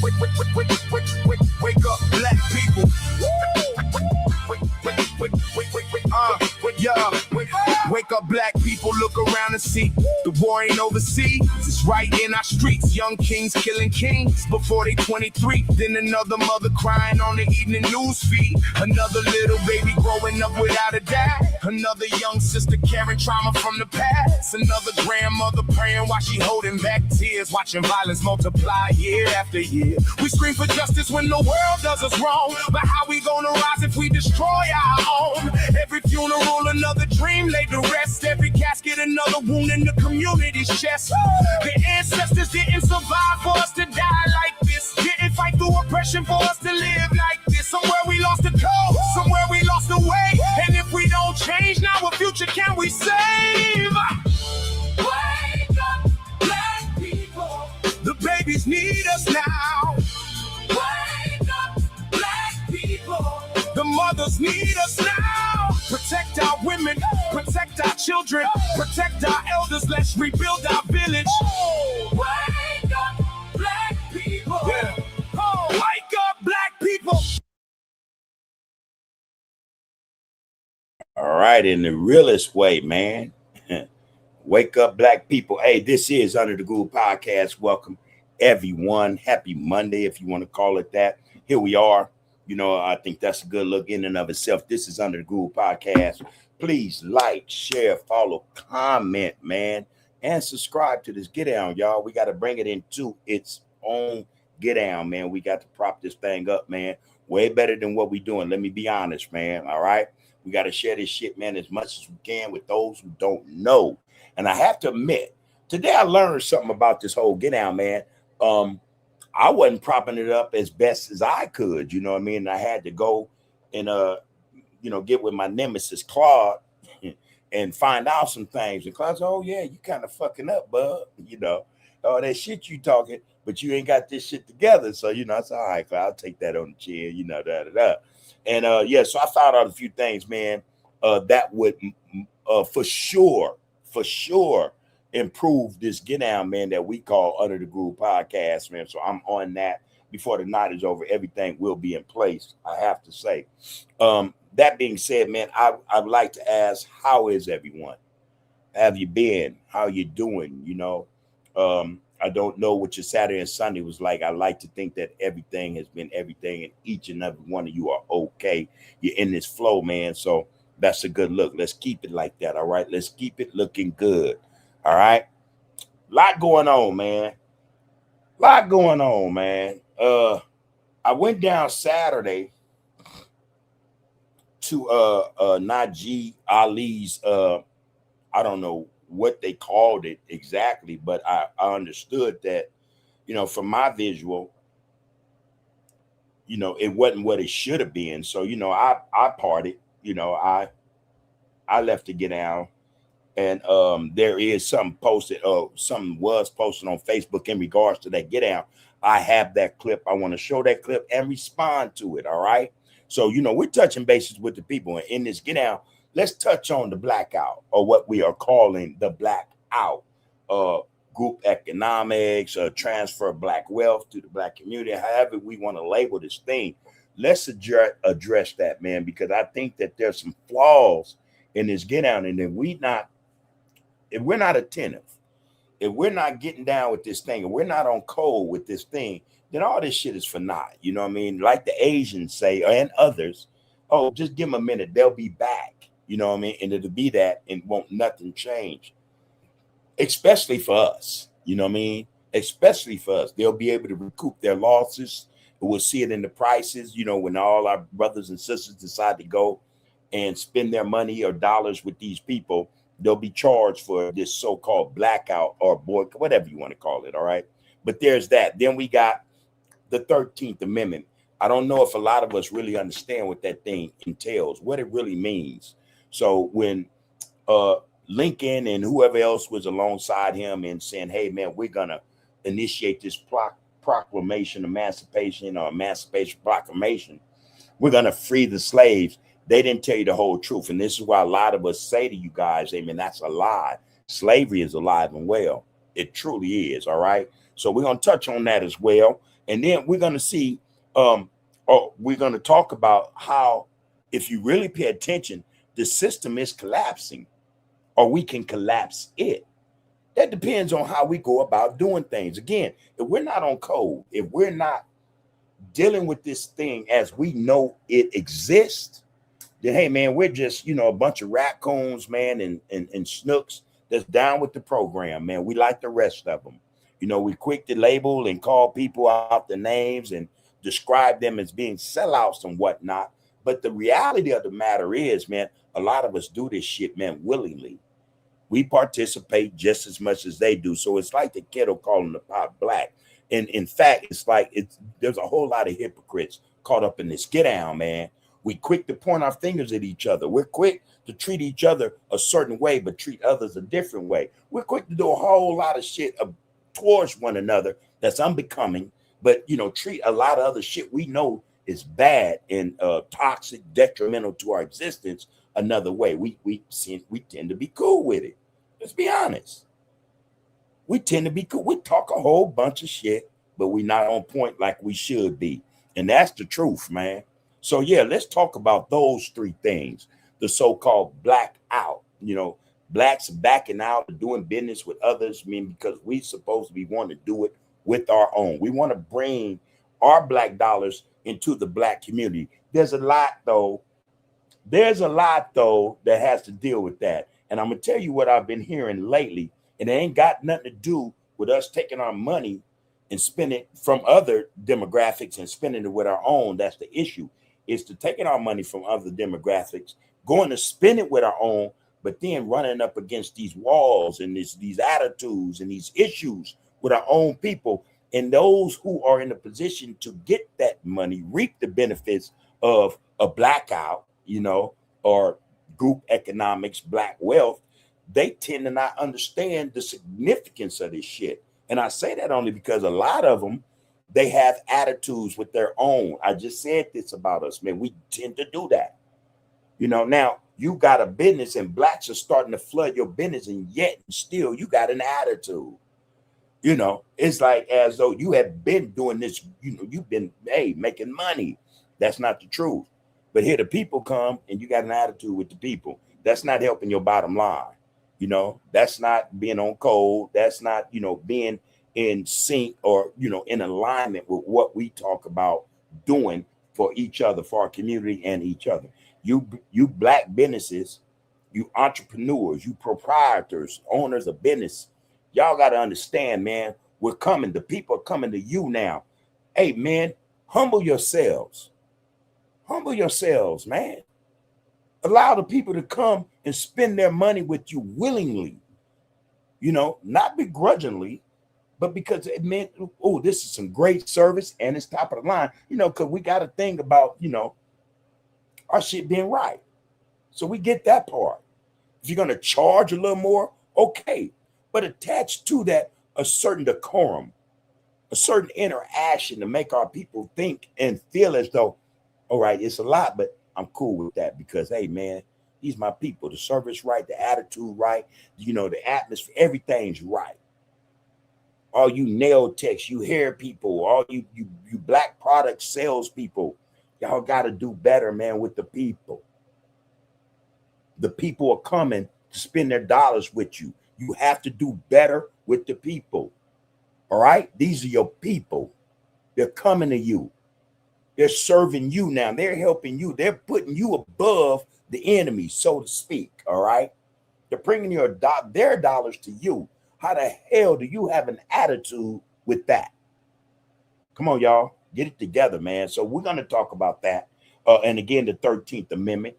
Wake up, black people. Yeah. Wake up, black people, look around and see the war ain't overseas, it's right in our streets. Young kings killing kings before they 23. Then another mother crying on the evening news feed. Another little baby growing up without a dad. Another young sister carrying trauma from the past. Another grandmother praying while she holding back tears, watching violence multiply year after year. We scream for justice when the world does us wrong, but how we gonna rise if we destroy our own? Every funeral, another dream laid to rest. Every casket, another wound in the community's chest. The ancestors didn't survive for us to die like this. Didn't fight through oppression for us to live like this. Somewhere we lost the code, somewhere we lost the way. And if we don't change now, what future can we save? Wake up, black people. The babies need us now. Wake up, black people. The mothers need us now. Protect our women, protect our children, protect our elders. Let's rebuild our village. Wake up, black people. Yeah. Oh, wake up, black people. All right, in the realest way, man. Wake up, black people. Hey, this is Under the Groove Podcast. Welcome, everyone. Happy Monday, if you want to call it that. Here we are. You know, I think that's a good look in and of itself. This is Under the Groove Podcast. Please like, share, follow, comment, man, and subscribe to this Get Down, y'all. We got to bring it into its own Get Down, man. We got to prop this thing up, man. Way better than what we doing. Let me be honest, man. All right. We got to share this shit, man, as much as we can with those who don't know. And I have to admit, today I learned something about this whole Get Down, man. I wasn't propping it up as best as I could, you know what I mean? I had to go and, get with my nemesis, Claude, and find out some things. And Claude said, oh, yeah, you kind of fucking up, bud. You know, all that shit you talking, but you ain't got this shit together. So, you know, I said, all right, Claude, I'll take that on the chin, you know, da-da-da. And, so I found out a few things, man, that would for sure, improve this Get Down, man, that we call Under the Groove Podcast, man. So I'm on that. Before the night is over, everything will be in place, I have to say. That being said, man, I'd like to ask, how is everyone? Have you been? How you doing? You know, I don't know what your Saturday and Sunday was like. I like to think that everything has been everything, and each and every one of you are okay. You're in this flow, man. So that's a good look. Let's keep it like that, all right? Let's keep it looking good. All right. Lot going on, man. I went down Saturday to Najee Ali's I don't know what they called it exactly, but I understood that, you know, from my visual, you know, it wasn't what it should have been. So, you know, I partied, you know, I left to Get Down. And there is something posted, something was posted on Facebook in regards to that Get Down. I have that clip. I want to show that clip and respond to it. All right. So, you know, we're touching bases with the people. And in this Get Down, let's touch on the blackout, or what we are calling the blackout. Group economics, transfer of black wealth to the black community, however we want to label this thing. Let's address that, man, because I think that there's some flaws in this Get Down. And if we're not attentive, if we're not getting down with this thing, and we're not on code with this thing, then all this shit is for naught. You know what I mean? Like the Asians say, and others, oh, just give them a minute, they'll be back. You know what I mean? And it'll be that, and won't nothing change. Especially for us. You know what I mean? Especially for us. They'll be able to recoup their losses. We'll see it in the prices, you know, when all our brothers and sisters decide to go and spend their money or dollars with these people, they'll be charged for this so-called blackout or boycott, whatever you want to call it. All right. But there's that. Then we got the 13th Amendment. I don't know if a lot of us really understand what that thing entails, what it really means. So when Lincoln and whoever else was alongside him and saying, hey, man, we're going to initiate this proclamation, emancipation proclamation, we're going to free the slaves. They didn't tell you the whole truth. And this is why a lot of us say to you guys, amen, that's a lie. Slavery is alive and well. It truly is. All right. So we're going to touch on that as well. And then we're going to see, or we're going to talk about how, if you really pay attention, the system is collapsing, or we can collapse it. That depends on how we go about doing things. Again, if we're not on code, if we're not dealing with this thing as we know it exists, then hey man, we're just, you know, a bunch of raccoons, man, and snooks that's down with the program, man. We like the rest of them. You know, we quick to label and call people out the names and describe them as being sellouts and whatnot. But the reality of the matter is, man, a lot of us do this shit, man, willingly. We participate just as much as they do. So it's like the kettle calling the pot black. And in fact, it's like there's a whole lot of hypocrites caught up in this. Get down, man. We quick to point our fingers at each other. We're quick to treat each other a certain way, but treat others a different way. We're quick to do a whole lot of shit towards one another that's unbecoming, but, you know, treat a lot of other shit we know is bad and toxic, detrimental to our existence another way. We tend to be cool with it. Let's be honest. We tend to be cool. We talk a whole bunch of shit, but we're not on point like we should be. And that's the truth, man. So yeah, let's talk about those three things. The so-called black out, you know, blacks backing out and doing business with others. I mean, because we supposed to be wanting to do it with our own. We want to bring our black dollars into the black community. There's a lot though that has to deal with that. And I'm gonna tell you what I've been hearing lately, and it ain't got nothing to do with us taking our money and spending it from other demographics and spending it with our own. That's the issue. Is to taking our money from other demographics, going to spend it with our own, but then running up against these walls and these attitudes and these issues with our own people. And those who are in a position to get that money reap the benefits of a blackout, you know, or group economics, black wealth. They tend to not understand the significance of this shit. And I say that only because a lot of them, they have attitudes with their own. I just said this about us, man. We tend to do that. You know, now you got a business and blacks are starting to flood your business, and yet still you got an attitude. You know, it's like as though you have been doing this, you know, you've been, hey, making money. That's not the truth. But here the people come and you got an attitude with the people. That's not helping your bottom line. You know, that's not being on code. That's not, you know, being in sync or, you know, in alignment with what we talk about doing for each other, for our community and each other. You black businesses, you entrepreneurs, you proprietors, owners of business, y'all got to understand, man, we're coming. The people are coming to you now. Hey, man, humble yourselves. Humble yourselves, man. Allow the people to come and spend their money with you willingly, you know, not begrudgingly, but because it meant, oh, this is some great service and it's top of the line, you know, because we got to think about, you know, our shit being right. So we get that part. If you're going to charge a little more, okay. But attached to that, a certain decorum, a certain interaction to make our people think and feel as though, all right, it's a lot, but I'm cool with that because, hey, man, these my people. The service right, the attitude right, you know, the atmosphere, everything's right. All you nail techs, you hair people, all you black product salespeople, y'all got to do better, man, with the people. The people are coming to spend their dollars with you. You have to do better with the people. All right? These are your people. They're coming to you. They're serving you now. They're helping you. They're putting you above the enemy, so to speak. All right? They're bringing their dollars to you. How the hell do you have an attitude with that? Come on, y'all. Get it together, man. So we're going to talk about that. And again, the 13th Amendment.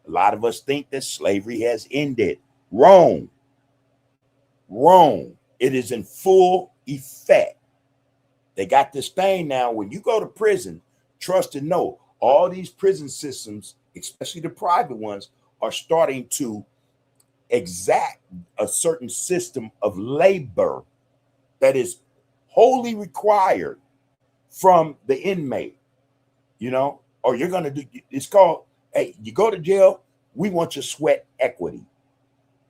A lot of us think that slavery has ended. Wrong. Wrong. It is in full effect. They got this thing now. When you go to prison, trust and know all these prison systems, especially the private ones, are starting to exact a certain system of labor that is wholly required from the inmate, you know, or you're going to do, it's called, hey, you go to jail, we want your sweat equity.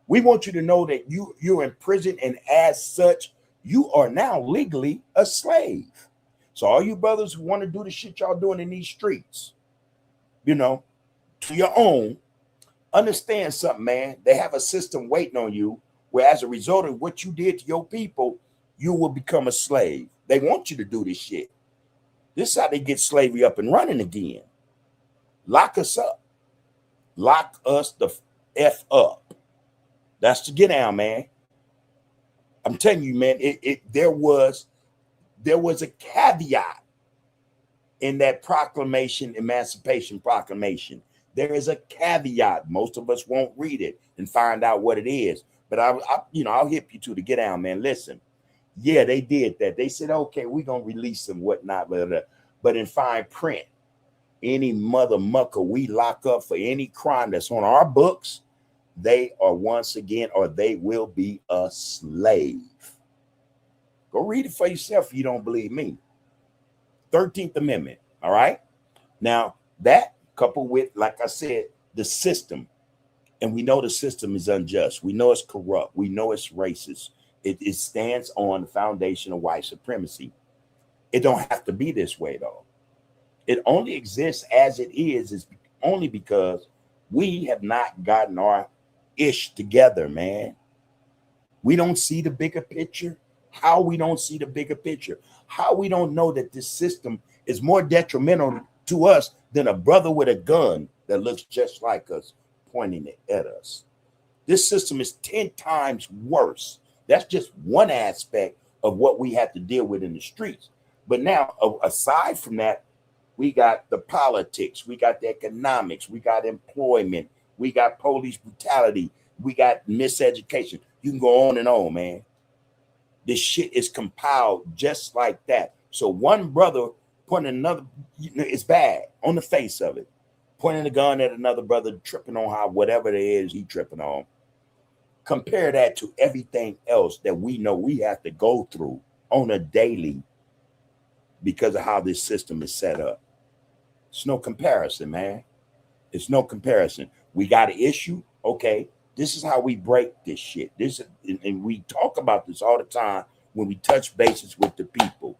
We want you to know that you're in prison, and as such, you are now legally a slave. So all you brothers who want to do the shit y'all doing in these streets, you know, to your own, understand something, man. They have a system waiting on you where as a result of what you did to your people, you will become a slave. They want you to do this shit. This is how they get slavery up and running again. Lock us up. Lock us the F up. That's the get down, man. I'm telling you, man, there was a caveat in that proclamation, Emancipation Proclamation. There is a caveat. Most of us won't read it and find out what it is. But I'll hip you to the get down, man. Listen, yeah, they did that. They said, okay, we're gonna release them, whatnot, blah, blah, blah. But in fine print, any mother mucker we lock up for any crime that's on our books, they are once again, or they will be a slave. Go read it for yourself if you don't believe me. 13th Amendment. All right. Now that coupled with, like I said, the system, and we know the system is unjust. We know it's corrupt. We know it's racist. It stands on the foundation of white supremacy. It don't have to be this way, though. It only exists as it is only because we have not gotten our ish together, man. We don't see the bigger picture. How we don't see the bigger picture? How we don't know that this system is more detrimental to us than a brother with a gun that looks just like us pointing it at us. This system is 10 times worse. That's just one aspect of what we have to deal with in the streets. But now, aside from that, we got the politics, we got the economics, we got employment, we got police brutality, we got miseducation. You can go on and on, man. This shit is compiled just like that. So one brother pointing another, it's bad on the face of it. Pointing a gun at another brother, tripping on how whatever it is he tripping on. Compare that to everything else that we know we have to go through on a daily because of how this system is set up. It's no comparison, man. It's no comparison. We got an issue. Okay, this is how we break this shit. And we talk about this all the time when we touch bases with the people.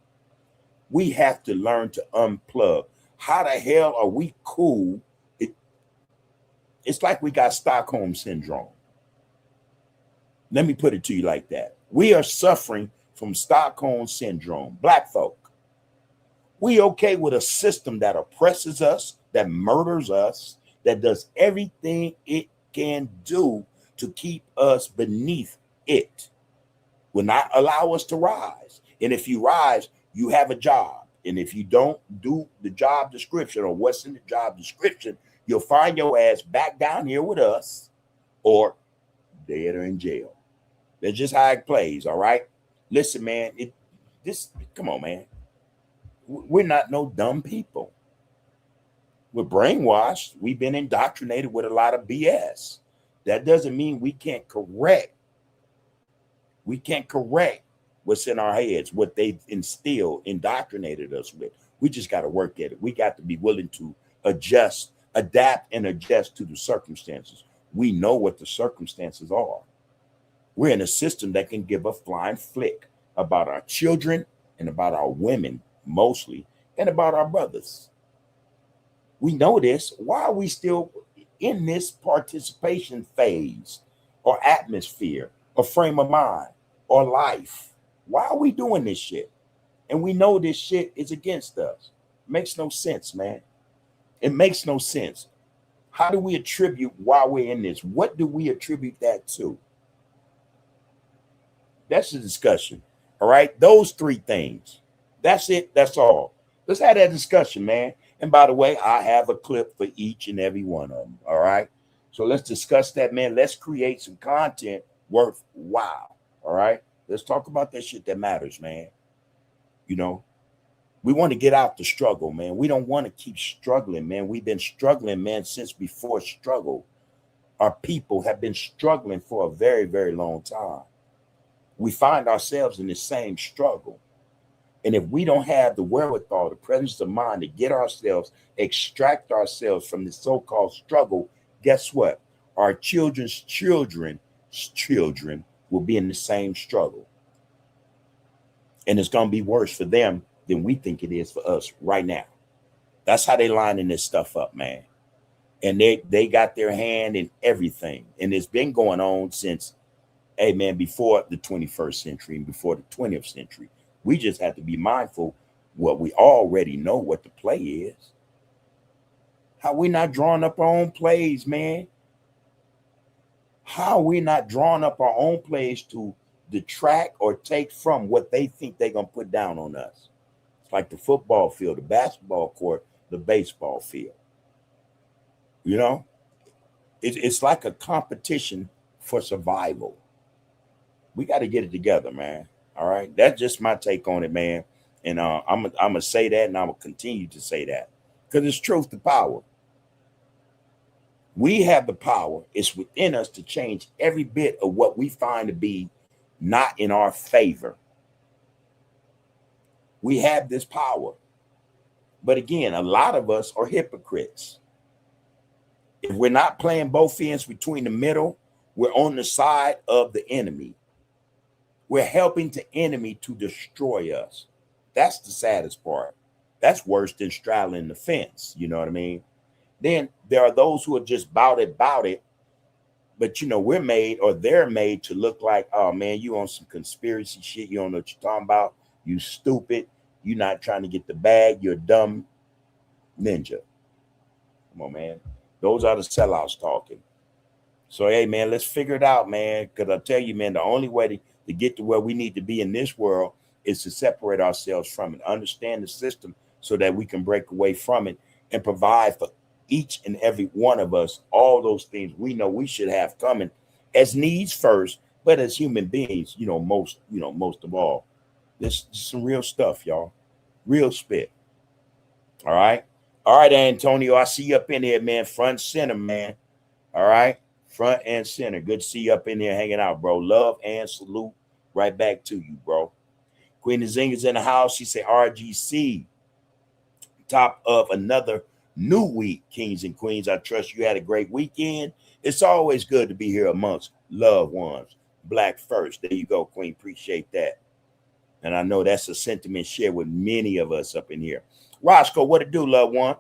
We have to learn to unplug. How the hell are we cool? It's like we got Stockholm syndrome. Let me put it to you like that. We are suffering from Stockholm syndrome. Black folk. We okay with a system that oppresses us, that murders us, that does everything it can do to keep us beneath it. Will not allow us to rise. And if you rise, you have a job. And if you don't do the job description or what's in the job description, you'll find your ass back down here with us or dead or in jail. That's just how it plays, all right? Listen, man, come on, man. We're not no dumb people. We're brainwashed. We've been indoctrinated with a lot of BS. That doesn't mean we can't correct. We can't correct what's in our heads, what they've indoctrinated us with. We just got to work at it. We got to be willing to adjust, adapt, and adjust to the circumstances. We know what the circumstances are. We're in a system that can give a flying flick about our children and about our women, mostly, and about our brothers. We know this. Why are we still in this participation phase or atmosphere or frame of mind or life? Why are we doing this shit? And we know this shit is against us. It makes no sense, man. It makes no sense. How do we attribute why we're in this? What do we attribute that to? That's the discussion. All right. Those three things. That's it. That's all. Let's have that discussion, man. And by the way, I have a clip for each and every one of them. All right. So let's discuss that, man. Let's create some content worthwhile. All right. Let's talk about that shit that matters, man. You know, we want to get out the struggle, man. We don't want to keep struggling, man. We've been struggling, man, since before struggle. Our people have been struggling for a very, very long time. We find ourselves in the same struggle. And if we don't have the wherewithal, the presence of mind to get ourselves, extract ourselves from the so-called struggle, guess what? Our children's children will be in the same struggle. And it's going to be worse for them than we think it is for us right now. That's how they lining this stuff up, man. And they got their hand in everything. And it's been going on since, hey man, before the 21st century and before the 20th century. We just have to be mindful what we already know what the play is. How we not drawing up our own plays, man? How we not drawing up our own plays to detract or take from what they think they're gonna put down on us? It's like the football field, the basketball court, the baseball field. You know, it's like a competition for survival. We got to get it together, man. All right, that's just my take on it, man. And I'm gonna say that, and I'm gonna continue to say that because it's truth to power. We have the power. It's within us to change every bit of what we find to be not in our favor. We have this power. But again, a lot of us are hypocrites. If we're not playing both ends between the middle, we're on the side of the enemy. We're helping the enemy to destroy us. That's the saddest part. That's worse than straddling the fence. You know what I mean? Then there are those who are just about it. But, you know, we're made or they're made to look like, oh, man, you on some conspiracy shit. You don't know what you're talking about. You stupid. You're not trying to get the bag. You're a dumb ninja. Come on, man. Those are the sellouts talking. So, hey, man, let's figure it out, man. Because I tell you, man, the only way to get to where we need to be in this world is to separate ourselves from it, understand the system so that we can break away from it and provide for each and every one of us all those things we know we should have coming as needs first, but as human beings, most of all. This is some real stuff, y'all. Real spit. All right. All right, Antonio, I see you up in here, man. Front center, man. All right. Front and center. Good to see you up in there hanging out, bro. Love and salute right back to you, bro. Queen Nzinga's in the house. She said RGC. Top of another new week, kings and queens. I trust you had a great weekend. It's always good to be here amongst loved ones. Black first. There you go, Queen. Appreciate that. And I know that's a sentiment shared with many of us up in here. Roscoe, what it do, loved one?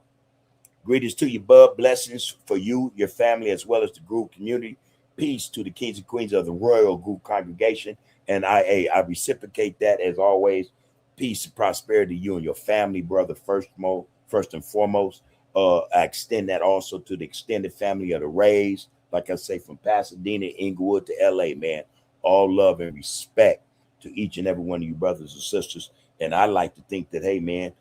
Greetings to you, bub. Blessings for you, your family, as well as the group community. Peace to the kings and queens of the Royal Group congregation. And I reciprocate that as always. Peace and prosperity to you and your family, brother, first and foremost. I extend that also to the extended family of the Rays. Like I say, from Pasadena, Inglewood to LA, man. All love and respect to each and every one of you brothers and sisters. And I like to think that, hey, man,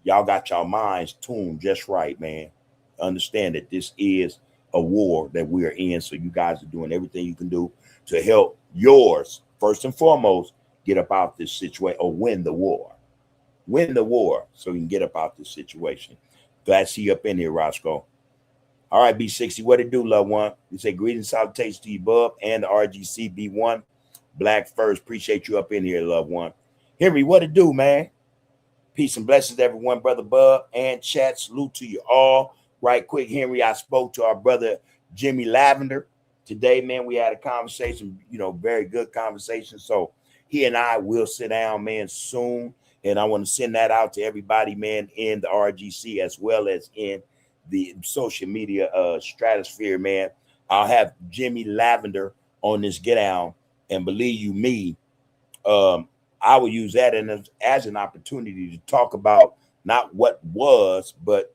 y'all got your minds tuned just right, man. Understand that this is a war that we are in. So you guys are doing everything you can do to help yours, first and foremost, get up out this situation or win the war. Win the war so we can get up out this situation. Glad to see you up in here, Roscoe. All right, B60, what it do, loved one? You say greetings, salutations to you, bub, and the RGC B1. Black first, appreciate you up in here, loved one. Henry, what it do, man? Peace and blessings, everyone, brother Bub and chat. Salute to you all. Right quick, Henry, I spoke to our brother Jimmy Lavender today, man. We had a conversation, very good conversation. So he and I will sit down, man, soon. And I want to send that out to everybody, man, in the RGC as well as in the social media stratosphere, man. I'll have Jimmy Lavender on this get down. And believe you me, I will use that as an opportunity to talk about not what was, but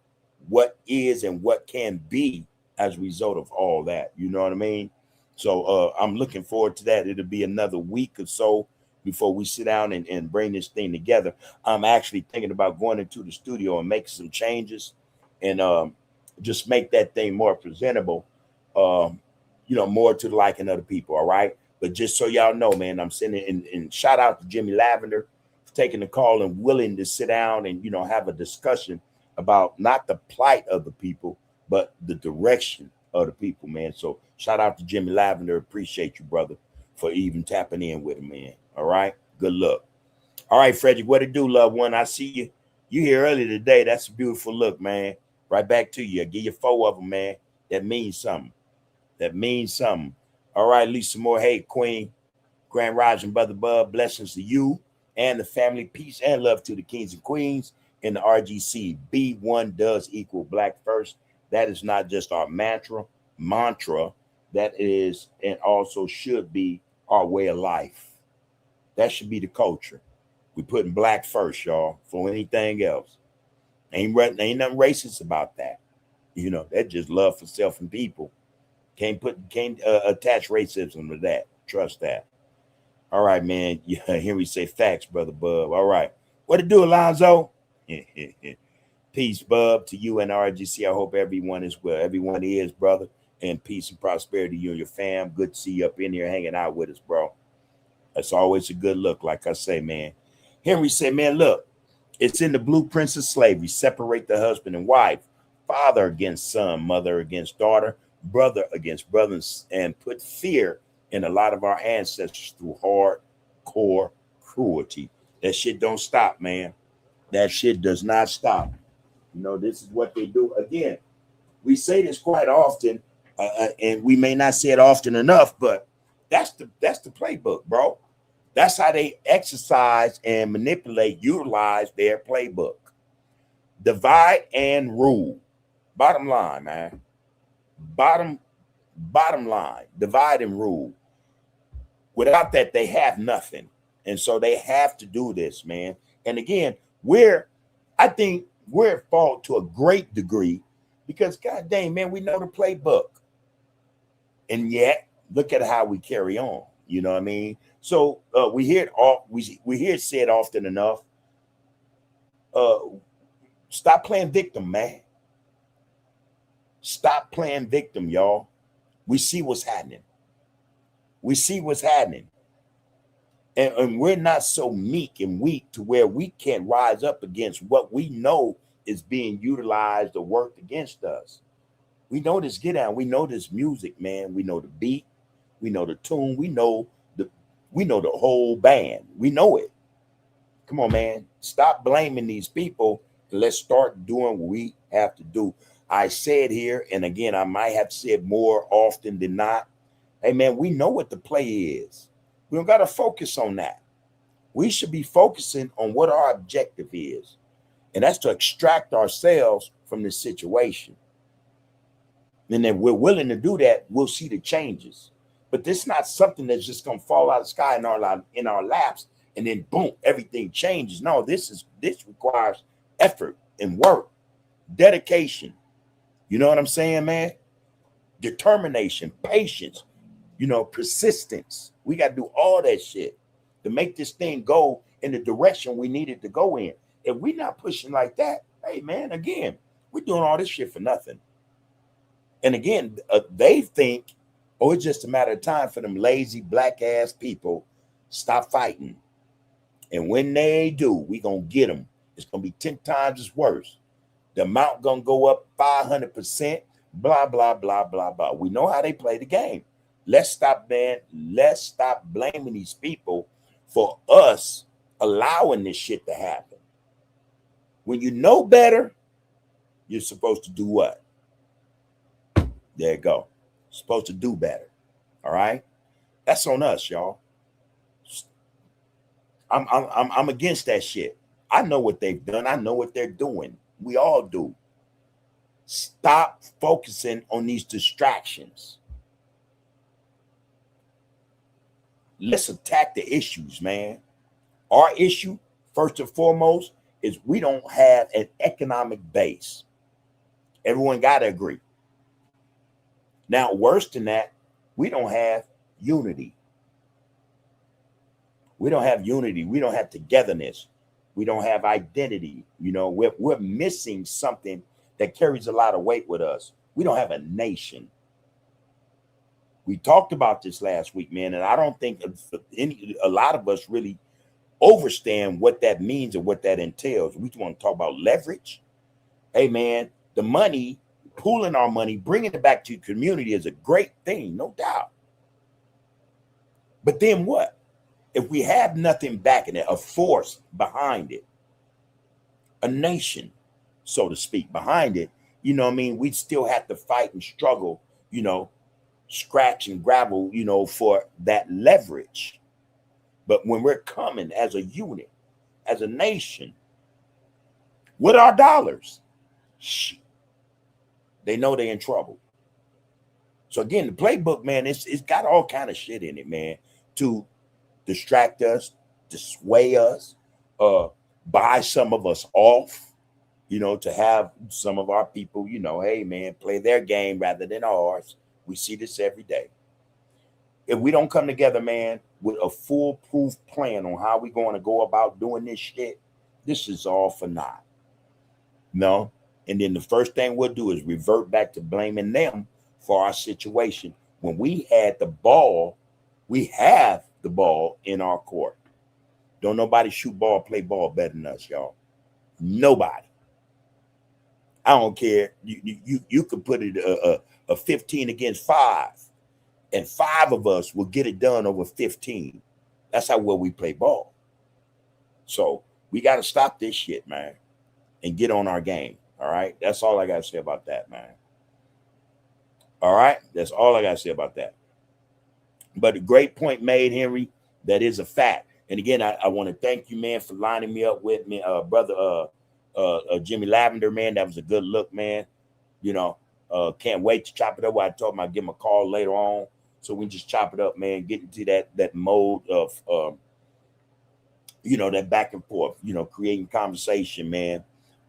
what is and what can be as a result of all that. You know what I mean? So I'm looking forward to that. It'll be another week or so before we sit down and bring this thing together. I'm actually thinking about going into the studio and making some changes and just make that thing more presentable, more to the liking of the people. All right. But just so y'all know, man, I'm sending and shout out to Jimmy Lavender for taking the call and willing to sit down and, have a discussion about not the plight of the people, but the direction of the people, man. So shout out to Jimmy Lavender. Appreciate you, brother, for even tapping in with him, man. All right. Good luck. All right, Frederick, what it do, loved one? I see you. You here early today. That's a beautiful look, man. Right back to you. I give you 4 of them, man. That means something. That means something. All right, Lisa Moore. Hey, Queen, Grand Rising, brother Bub. Blessings to you. and the family. Peace and love to the kings and queens in the RGC. Be one does equal black first. That is not just our mantra. That is and also should be our way of life. That should be the culture. We putting black first, y'all, for anything else. Ain't nothing racist about that. You know, that's just love for self and people. Can't attach racism to that. Trust that. All right, man. Yeah, Henry say facts, brother Bub. All right. What to do, Alonzo? Peace, Bub, to you and RGC. I hope everyone is well. Everyone is, brother. And peace and prosperity to you and your fam. Good to see you up in here hanging out with us, bro. That's always a good look, like I say, man. Henry said, man, look, it's in the blueprints of slavery. Separate the husband and wife, father against son, mother against daughter, brother against brothers, and put fear in a lot of our ancestors through hardcore cruelty. That shit don't stop, man. That shit does not stop. You know, this is what they do. Again, we say this quite often, and we may not say it often enough, but that's the playbook, bro. That's how they exercise and manipulate, utilize their playbook. Divide and rule. Bottom line, man. Bottom line. Divide and rule. Without that, they have nothing. And so they have to do this, man. And again, I think we're at fault to a great degree because, God dang, man, we know the playbook. And yet, look at how we carry on. You know what I mean? So we hear it said often enough. Stop playing victim, man. Stop playing victim, y'all. We see what's happening. And we're not so meek and weak to where we can't rise up against what we know is being utilized or worked against us. We know this get down. We know this music, man. We know the beat. We know the tune. We know the whole band. We know it. Come on, man. Stop blaming these people. Let's start doing what we have to do. I said here, and again, I might have said more often than not. Hey, man, we know what the play is. We don't got to focus on that. We should be focusing on what our objective is. And that's to extract ourselves from this situation. And if we're willing to do that, we'll see the changes. But this is not something that's just going to fall out of the sky in our laps and then boom, everything changes. No, this requires effort and work, dedication. You know what I'm saying, man? Determination, patience, persistence. We got to do all that shit to make this thing go in the direction we need it to go in. If we're not pushing like that, hey, man, again, we're doing all this shit for nothing. And again, they think, it's just a matter of time for them lazy black ass people stop fighting. And when they do, we going to get them. It's going to be 10 times as worse. The amount going to go up 500%, blah, blah, blah, blah, blah. We know how they play the game. Let's stop, man. Let's stop blaming these people for us allowing this shit to happen. When you know better, you're supposed to do what? There you go. Supposed to do better. All right. That's on us, y'all. I'm against that shit. I know what they've done. I know what they're doing. We all do. Stop focusing on these distractions. Let's attack the issues, man. Our issue, first and foremost, is we don't have an economic base. Everyone got to agree. Now, worse than that, we don't have unity. We don't have unity. We don't have togetherness. We don't have identity. We're missing something that carries a lot of weight with us. We don't have a nation. We talked about this last week, man, and I don't think a lot of us really understand what that means and what that entails. We want to talk about leverage. Hey, man, the money, pooling our money, bringing it back to your community is a great thing, no doubt. But then what? If we have nothing backing it, a force behind it, a nation, so to speak, behind it, we still have to fight and struggle, scratch and gravel, for that leverage. But when we're coming as a unit, as a nation, with our dollars, they know they're in trouble. So again, the playbook, man, it's got all kind of shit in it, man, to distract us, to sway us, buy some of us off, to have some of our people, hey, man, play their game rather than ours. We see this every day. If we don't come together, man, with a foolproof plan on how we're going to go about doing this shit, this is all for naught. No. And then the first thing we'll do is revert back to blaming them for our situation. When we had the ball, we have the ball in our court. Don't nobody shoot ball, play ball better than us, y'all. Nobody. I don't care. You could put it a 15 against 5, and 5 of us will get it done over 15. That's how well we play ball. So we got to stop this shit, man, and get on our game. All right. That's all I got to say about that, man. All right. That's all I got to say about that. But a great point made, Henry. That is a fact. And again, I want to thank you, man, for lining me up with me, brother Jimmy Lavender, man. That was a good look, man. Can't wait to chop it up. I told him I'd give him a call later on, so we just chop it up, man. Get into that mode of that back and forth, creating conversation, man,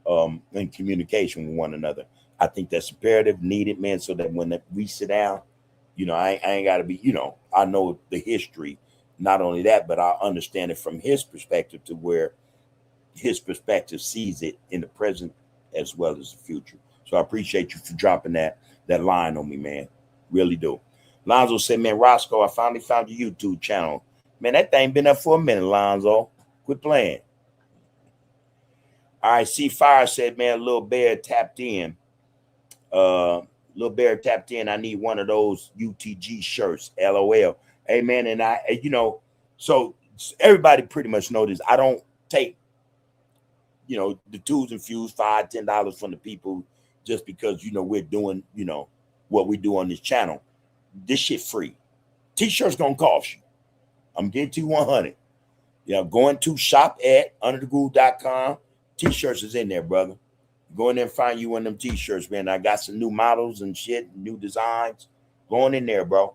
and communication with one another. I think that's imperative, needed, man, so that when we sit down, I ain't got to be, I know the history. Not only that, but I understand it from his perspective to where his perspective sees it in the present as well as the future. So I appreciate you for dropping that line on me, man. Really do. Lonzo said, man, Roscoe, I finally found your YouTube channel. Man, that thing been up for a minute, Lonzo. Quit playing. All right, C Fire said, man, Lil Bear tapped in. I need one of those UTG shirts. LOL. Hey, man, and so everybody pretty much know this. I don't take, the twos and fews, $5, $10 from the people just because, we're doing, what we do on this channel. This shit free. T-shirts gonna cost you. I'm getting to 100. Going to shop at underthegroove.com. T-shirts is in there, brother. Go in there and find you one of them T-shirts, man. I got some new models and shit, new designs. Going in there, bro.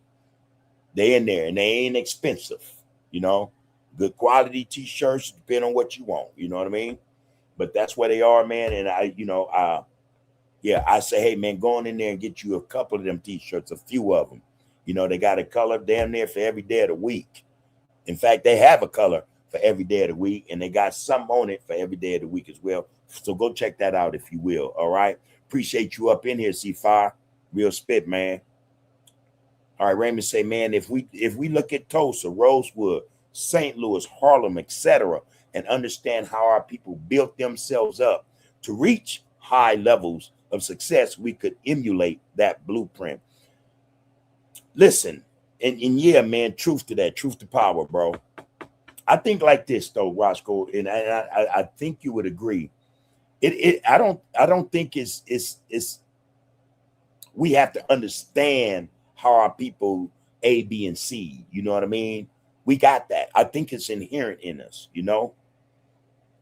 They in there and they ain't expensive, good quality T-shirts, depending on what you want, you know what I mean? But that's where they are, man. And I say, hey, man, go on in there and get you a couple of them T-shirts, a few of them. They got a color damn near for every day of the week. In fact, they have a color for every day of the week, and they got some on it for every day of the week as well. So go check that out if you will. All right. Appreciate you up in here, C5. Real spit, man. All right, Raymond say, man, if we look at Tulsa, Rosewood, St. Louis, Harlem, etc., and understand how our people built themselves up to reach high levels of success, we could emulate that blueprint. Listen, and yeah, man, truth to that, truth to power, bro. I think like this though, Roscoe, and I think you would agree. I don't think it's we have to understand how our people A, B, and C. You know what I mean? We got that. I think it's inherent in us.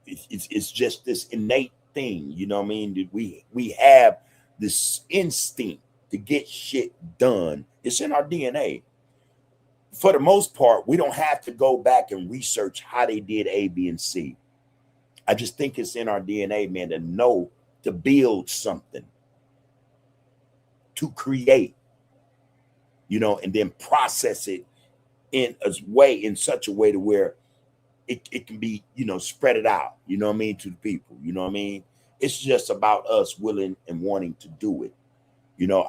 It's just this innate thing. You know what I mean? We have this instinct to get shit done. It's in our DNA. For the most part, we don't have to go back and research how they did A, B, and C. I just think it's in our DNA, man, to know to build something, to create, and then process it in such a way to where it can be, spread it out, to the people, It's just about us willing and wanting to do it.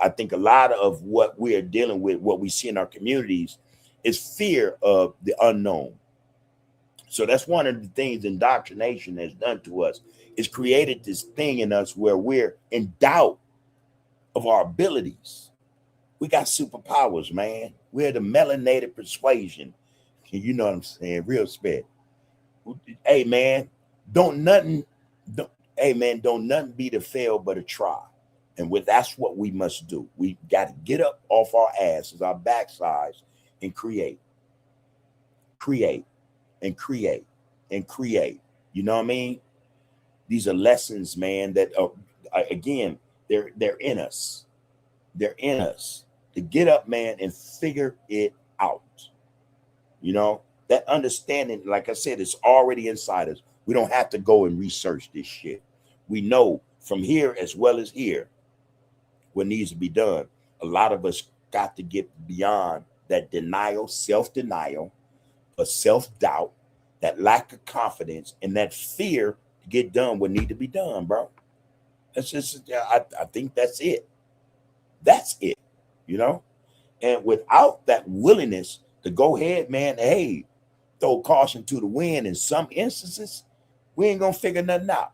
I think a lot of what we are dealing with, what we see in our communities, is fear of the unknown. So that's one of the things indoctrination has done to us. It's created this thing in us where we're in doubt of our abilities. We got superpowers, man. We're the melanated persuasion. You know what I'm saying? Real spit. Hey, man, don't nothing be to fail but a try. And that's what we must do. We got to get up off our asses, our backsides, and create. and create and create. You know what I mean? These are lessons, man, that are, again, they're in us. They're in us to get up, man, and figure it out. You know, that understanding, like I said, is already inside us. We don't have to go and research this shit. We know from here as well as here what needs to be done. A lot of us got to get beyond that denial, self-denial, or self-doubt, that lack of confidence, and that fear to get done what need to be done, bro. That's just, I think that's it. That's it, you know? And without that willingness to go ahead, man, hey, throw caution to the wind in some instances, we ain't gonna figure nothing out.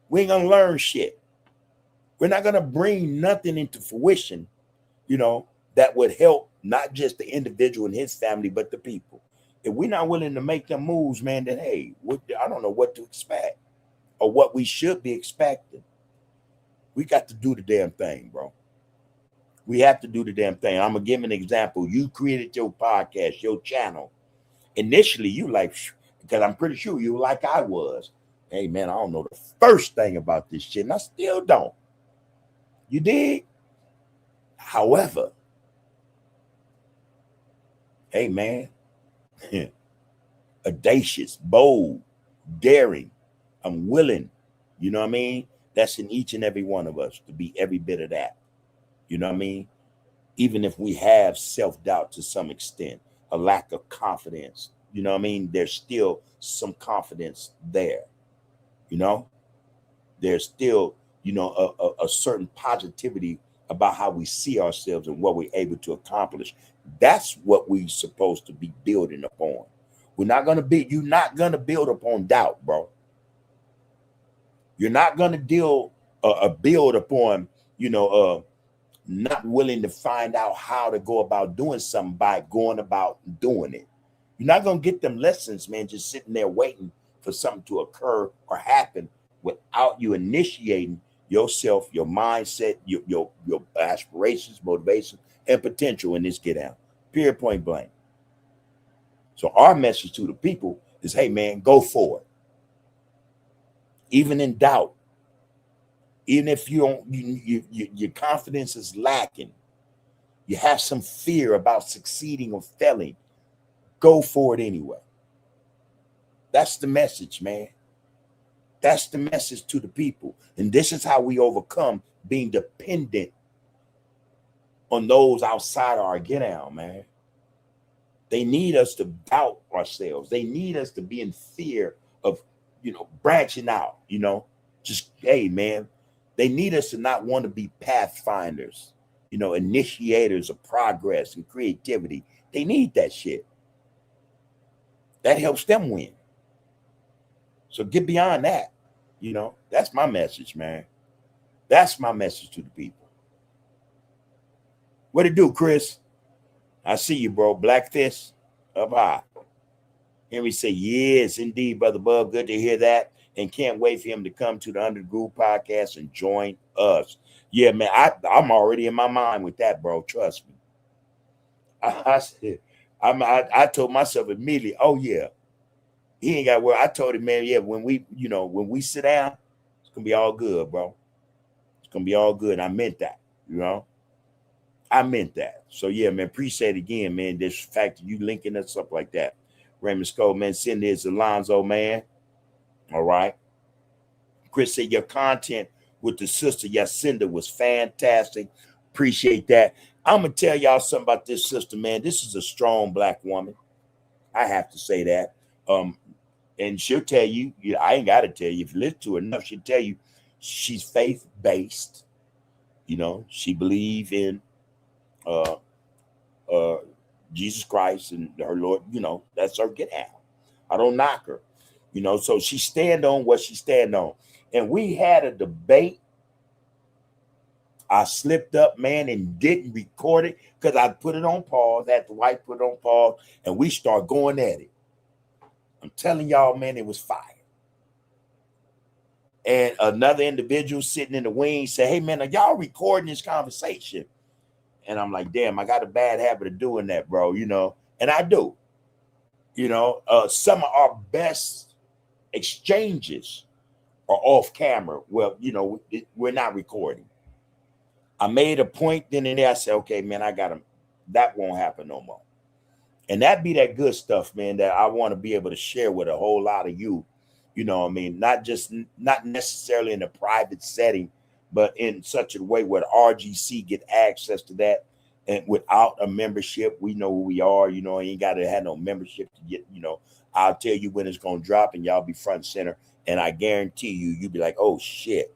We ain't gonna learn shit. We're not gonna bring nothing into fruition, you know, that would help not just the individual and his family, but the people. If we're not willing to make them moves, man, then hey, I don't know what to expect or what we should be expecting. We got to do the damn thing, bro. We have to do the damn thing. I'm gonna give an example. You created your podcast, your channel. Initially, you like, because I'm pretty sure you were like I was. Hey, man, I don't know the first thing about this shit, and I still don't. You dig? However, hey, man, audacious, bold, daring, I'm willing. You know what I mean? That's in each and every one of us to be every bit of that. You know what I mean? Even if we have self-doubt to some extent, a lack of confidence, you know what I mean? There's still some confidence there. You know, there's still, you know, a certain positivity about how we see ourselves and what we're able to accomplish. That's what we're supposed to be building upon. You're not going to build upon doubt, bro. You're not going to build upon, you know, not willing to find out how to go about doing something by going about doing it. You're not going to get them lessons, man, just sitting there waiting for something to occur or happen without you initiating yourself, your mindset, your aspirations, motivation, and potential in this get out. Period, point blank. So our message to the people is, hey, man, go for it. Even in doubt, even if you don't, your confidence is lacking, you have some fear about succeeding or failing, go for it anyway. That's the message, man. That's the message to the people. And this is how we overcome being dependent on those outside our get out, man. They need us to doubt ourselves. They need us to be in fear of, you know, branching out, you know, just, hey, man, they need us to not want to be pathfinders, you know, initiators of progress and creativity. They need that shit. That helps them win. So get beyond that. You know, that's my message, man. That's my message to the people. What it do, Chris? I see you, bro. Black Fist up high. Henry say, yes, indeed, Brother Bub. Good to hear that. And can't wait for him to come to the Under the Groove podcast and join us. Yeah, man, I'm already in my mind with that, bro. Trust me. I told myself immediately, oh, yeah. He ain't got where I told him, man, yeah, when we sit down, it's gonna be all good, bro. It's gonna be all good. I meant that, you know. I meant that. So yeah, man, appreciate it again, man. This fact that you linking us up like that. Raymond Skull, man, send this Alonzo, man. All right. Chris said your content with the sister Yacinda was fantastic. Appreciate that. I'm gonna tell y'all something about this sister, man. This is a strong Black woman. I have to say that. And she'll tell you, I ain't got to tell you, if you listen to her enough, she'll tell you she's faith-based. You know, she believes in Jesus Christ and her Lord. You know, that's her get out. I don't knock her. You know, so she stand on what she stand on. And we had a debate. I slipped up, man, and didn't record it because I put it on pause. Had the wife put it on pause, and we start going at it. I'm telling y'all, man, it was fire. And another individual sitting in the wings said, hey, man, are y'all recording this conversation? And I'm like, damn, I got a bad habit of doing that, bro, you know, and I do. You know, some of our best exchanges are off camera. Well, you know, we're not recording. I made a point then and there. I said, okay, man, I got to, that won't happen no more. And that be that good stuff, man, that I want to be able to share with a whole lot of you. You know what I mean? Not necessarily in a private setting, but in such a way where the RGC get access to that. And without a membership, we know who we are. You know, you ain't got to have no membership to get, you know, I'll tell you when it's going to drop and y'all be front and center. And I guarantee you'll be like, oh, shit,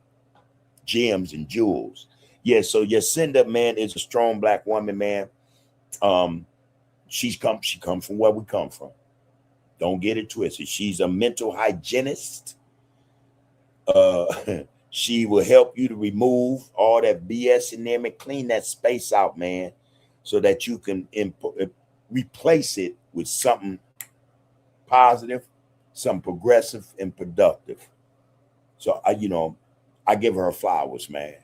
gems and jewels. Yeah, so Yacinda, man, is a strong Black woman, man. She come from where we come from. Don't get it twisted. She's a mental hygienist. She will help you to remove all that BS in there and clean that space out, man, so that you can replace it with something positive, some progressive and productive. So I give her flowers, man.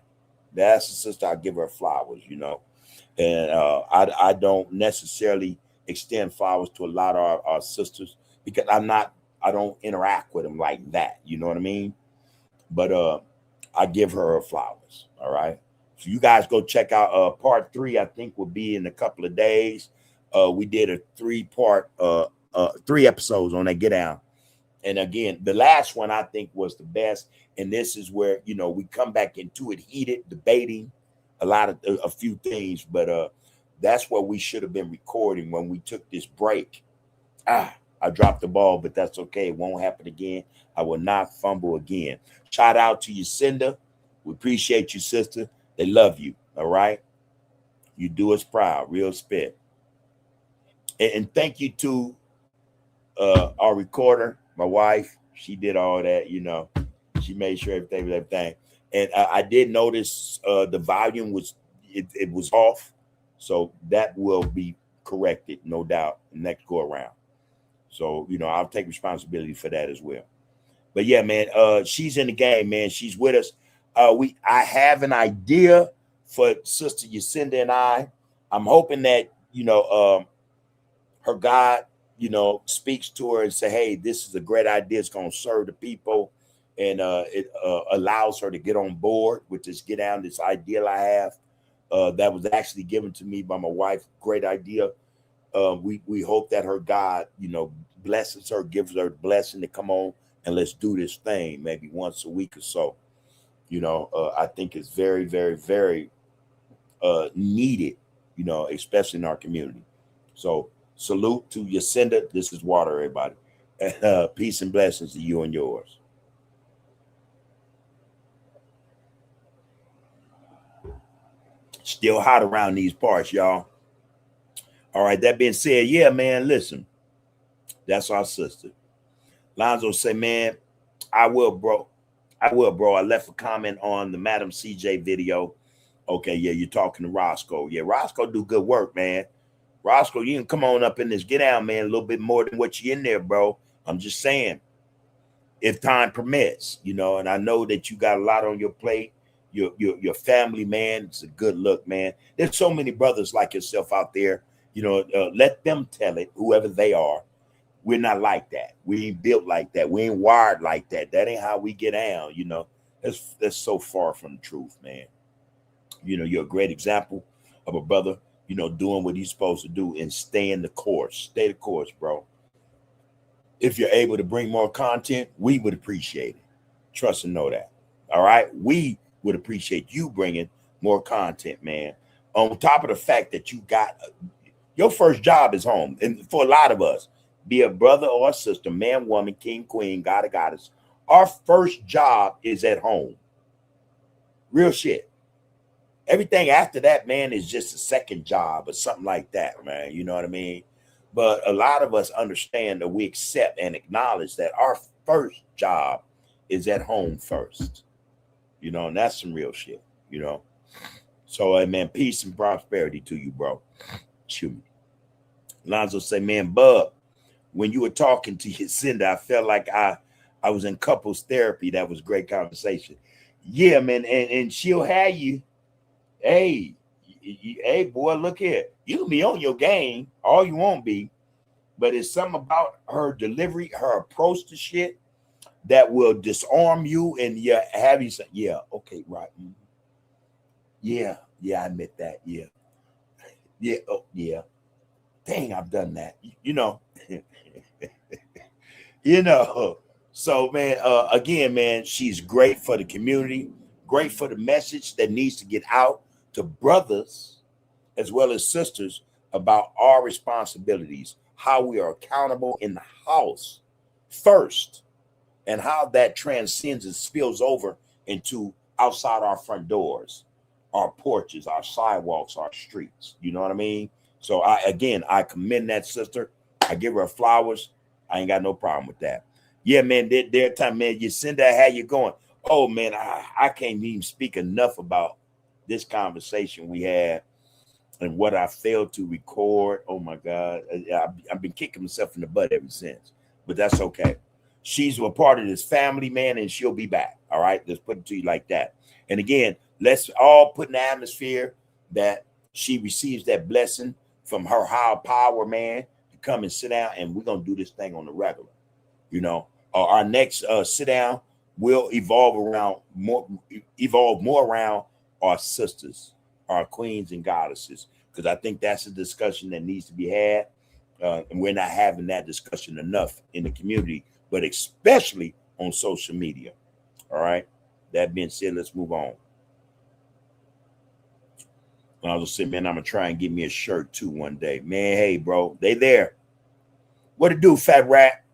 That's the sister. I give her flowers, you know. And I don't necessarily extend flowers to a lot of our sisters because I don't interact with them like that. You know what I mean? But I give her flowers. All right. So you guys go check out part 3. I think will be in a couple of days. We did a 3-part, 3 episodes on that Get Down. And again, the last one I think was the best. And this is where, you know, we come back into it heated, debating a few things. But that's what we should have been recording when we took this break. I dropped the ball, but that's okay. It won't happen again. I will not fumble again. Shout out to Yacinda. We appreciate you, sister. They love you. All right. You do us proud. Real spit. And thank you to our recorder, my wife. She did all that, you know. She made sure everything was everything. And I did notice the volume was off. So that will be corrected, no doubt, next go around. So, you know, I'll take responsibility for that as well. But yeah, man, she's in the game, man. She's with us. I have an idea for Sister Yacinda and I. I'm hoping that, you know, her God, you know, speaks to her and say, hey, this is a great idea. It's going to serve the people. And it allows her to get on board with this Get Down, this ideal I have that was actually given to me by my wife. Great idea. We hope that her God, you know, blesses her, gives her the blessing to come on and let's do this thing maybe once a week or so. You know, I think it's very, very, very needed, you know, especially in our community. So salute to Yacinda. This is Water, everybody. Peace and blessings to you and yours. Still hot around these parts, y'all. All right, that being said, yeah, man, listen. That's our sister. Lonzo say, man, I will, bro. I left a comment on the Madam CJ video. Okay, yeah, you're talking to Roscoe. Yeah, Roscoe do good work, man. Roscoe, you can come on up in this Get Down, man, a little bit more than what you in there, bro. I'm just saying, if time permits, you know, and I know that you got a lot on your plate. Your family, man, it's a good look, man. There's so many brothers like yourself out there, you know, let them tell it, whoever they are. We're not like that. We ain't built like that. We ain't wired like that. That ain't how we get down, you know. That's so far from the truth, man. You know, you're a great example of a brother, you know, doing what he's supposed to do and staying the course. Stay the course, bro. If you're able to bring more content, we would appreciate it. Trust and know that. All right? We would appreciate you bringing more content, man. On top of the fact that you got your first job is home. And for a lot of us, be a brother or a sister, man, woman, king, queen, god or goddess, our first job is at home. Real shit. Everything after that, man, is just a second job or something like that, man. You know what I mean? But a lot of us understand that we accept and acknowledge that our first job is at home first. You know, and that's some real shit, you know. So, man, peace and prosperity to you, bro. Shoot. Lonzo say, man, Bub, when you were talking to Yacinda, I felt like I was in couples therapy. That was great conversation. Yeah, man, and she'll have you. Hey, boy, look here. You can be on your game. All you won't be. but it's something about her delivery, her approach to shit that will disarm you and have you say, yeah, okay, right. Yeah, I admit that. Yeah. Yeah, oh yeah. Dang, I've done that. You know. you know. So man, again, man, she's great for the community, great for the message that needs to get out to brothers as well as sisters about our responsibilities, how we are accountable in the house first, and how that transcends and spills over into outside our front doors, our porches, our sidewalks, our streets. You know what I mean? So I commend that sister. I give her flowers. I ain't got no problem with that. Yeah, man, there time, man, Yacinda, how you going? Oh man, I can't even speak enough about this conversation we had and what I failed to record. Oh my God. I've been kicking myself in the butt ever since, but that's okay. She's a part of this family, man, and she'll be back. All right. Let's put it to you like that. And again, let's all put in the atmosphere that she receives that blessing from her higher power, man, to come and sit down, and we're going to do this thing on the regular. You know, our next sit down will evolve more around our sisters, our queens and goddesses, because I think that's a discussion that needs to be had. And we're not having that discussion enough in the community, but especially on social media. All right. That being said, let's move on. And I was just saying, man, I'm going to try and get me a shirt too one day. Man, hey, bro, they there. What to do, Fat Rat?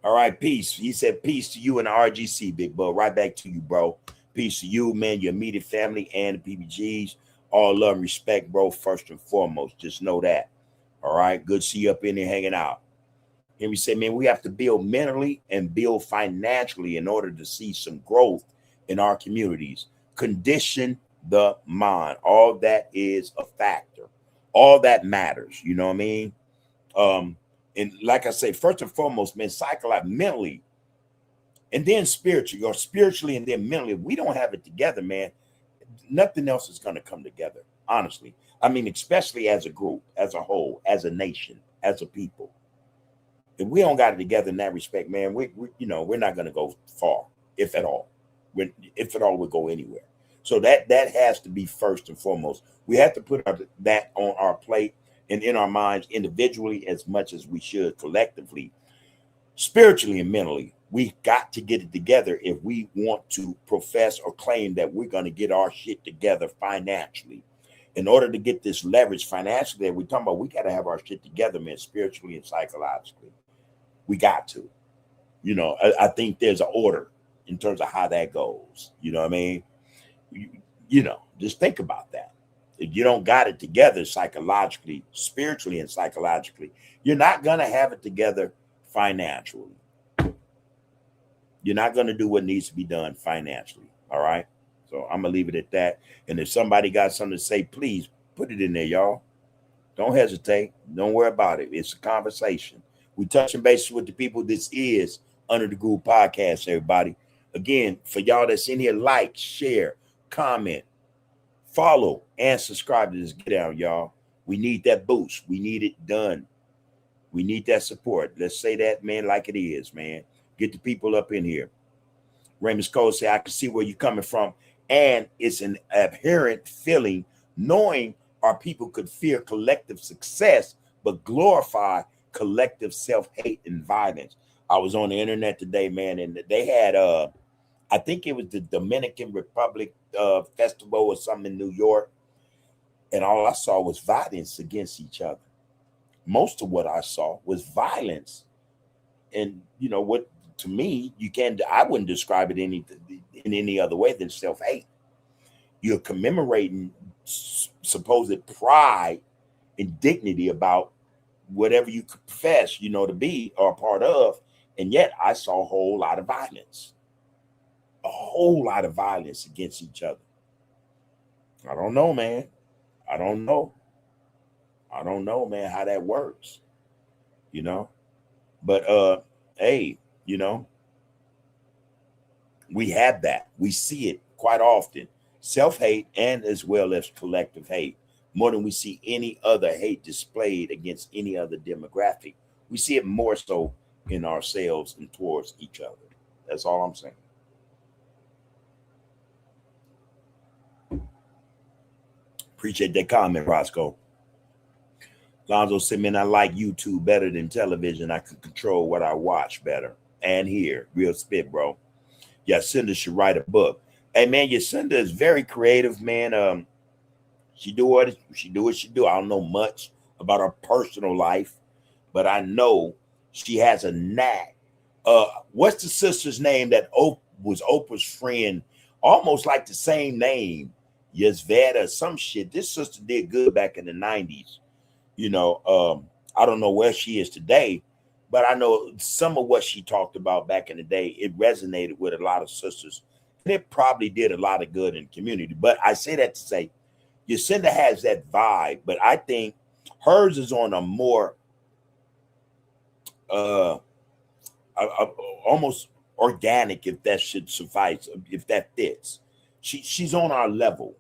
All right, peace. He said peace to you and the RGC, Big Bro. Right back to you, bro. Peace to you, man, your immediate family and the PBGs. All love and respect, bro, first and foremost. Just know that. All right, good to see you up in there hanging out. And we say, man, we have to build mentally and build financially in order to see some growth in our communities. Condition the mind. All that is a factor. All that matters. You know what I mean? And like I say, first and foremost, man, psychologically, mentally, and then spiritually, or spiritually and then mentally, if we don't have it together, man, nothing else is going to come together, honestly. I mean, especially as a group, as a whole, as a nation, as a people. If we don't got it together in that respect, man, we're not going to go far, if at all. If at all, we'll go anywhere. So that has to be first and foremost. We have to put that on our plate and in our minds individually as much as we should collectively, spiritually and mentally. We got to get it together if we want to profess or claim that we're going to get our shit together financially. In order to get this leverage financially that we're talking about, we got to have our shit together, man, spiritually and psychologically. We got to. You know, I think there's an order in terms of how that goes. You know what I mean? You know, just think about that. If you don't got it together psychologically, spiritually, and psychologically, you're not going to have it together financially. You're not going to do what needs to be done financially. All right. So I'm going to leave it at that. And if somebody got something to say, please put it in there, y'all. Don't hesitate. Don't worry about it. It's a conversation. We touching bases with the people. This is Under the Groove Podcast, everybody. Again, for y'all that's in here, like, share, comment, follow, and subscribe to this Get Down, y'all. We need that boost. We need it done. We need that support. Let's say that, man, like it is, man. Get the people up in here. Raymond Cole say, I can see where you're coming from. And it's an abhorrent feeling knowing our people could fear collective success, but glorify collective self-hate and violence. I was on the internet today, man, and they had, I think it was the Dominican Republic festival or something in New York. And all I saw was violence against each other. Most of what I saw was violence. And you know what, to me, I wouldn't describe it in any other way than self-hate. You're commemorating supposed pride and dignity about whatever you profess, to be or a part of. And yet I saw a whole lot of violence. A whole lot of violence against each other. I don't know, man. I don't know, man, how that works, But hey, we have that. We see it quite often. Self-hate and as well as collective hate. More than we see any other hate displayed against any other demographic We see it more so in ourselves and towards each other. That's all I'm saying. Appreciate that comment, Roscoe. Lonzo said, man, I like YouTube better than television. I can control what I watch better and hear. Real spit, bro. Yacinda should write a book. Hey, man, Yacinda is very creative, man. She do what she do. I don't know much about her personal life, but I know she has a knack. What's the sister's name that was Oprah's friend? Almost like the same name, Yasveda, some shit. This sister did good back in the 90s. I don't know where she is today, but I know some of what she talked about back in the day, it resonated with a lot of sisters. And it probably did a lot of good in the community. But I say that to say, Yacinda has that vibe, but I think hers is on a more almost organic, if that should suffice, if that fits. She's on our level.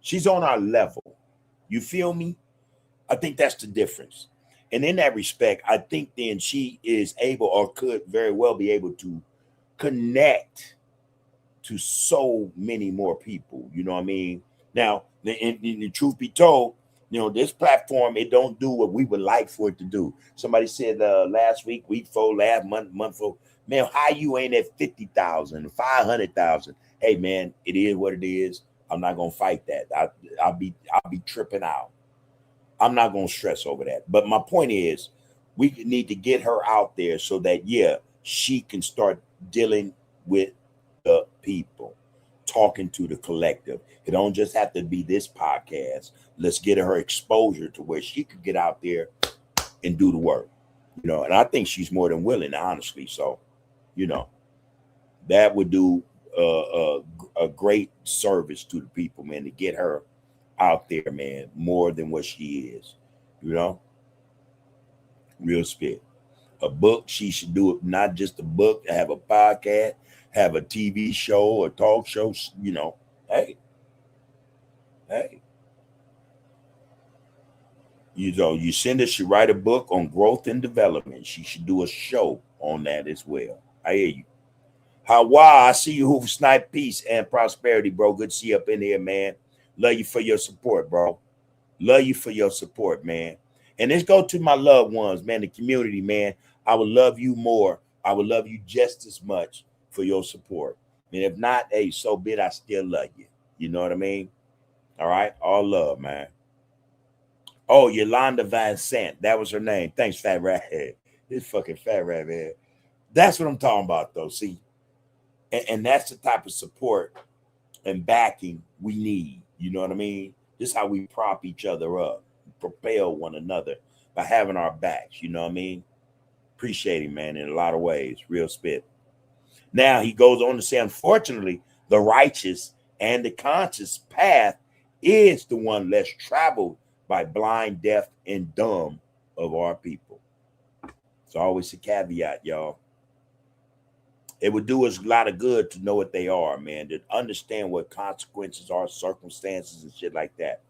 She's on our level. You feel me? I think that's the difference. And in that respect, I think then she is able or could very well be able to connect to so many more people. You know what I mean? Now, in the truth be told, this platform, it don't do what we would like for it to do. Somebody said last week 4, last month 4. Man, how you ain't at 50,000, 500,000? Hey, man, it is what it is. I'm not gonna fight that. I'll be tripping out. I'm not going to stress over that. But my point is, we need to get her out there so that, she can start dealing with the people, talking to the collective. It don't just have to be this podcast. Let's get her exposure to where she could get out there and do the work. And I think she's more than willing, honestly. So, that would do a great service to the people, man, to get her out there, man, more than what she is, real spit. A book, she should do it, not just a book, have a podcast, have a TV show, a talk show, hey. Yacinda should write a book on growth and development. She should do a show on that as well. I hear you. Hawa, I see you, who snipe peace and prosperity, bro. Good to see you up in here, man. Love you for your support, bro. Love you for your support, man. And let's go to my loved ones, man, the community, man. I would love you more. I would love you just as much for your support. And if not, hey, so be it, I still love you. You know what I mean? All right? All love, man. Oh, Yolanda Van Sant. That was her name. Thanks, Fat Rat. This fucking Fat Rat, man. That's what I'm talking about, though. See? And that's the type of support and backing we need. You know what I mean? This is how we prop each other up, propel one another by having our backs. You know what I mean? Appreciate him, man, in a lot of ways. Real spit. Now he goes on to say, unfortunately, the righteous and the conscious path is the one less traveled by blind, deaf, and dumb of our people. It's always a caveat, y'all. It would do us a lot of good to know what they are, man, to understand what consequences are, circumstances and shit like that.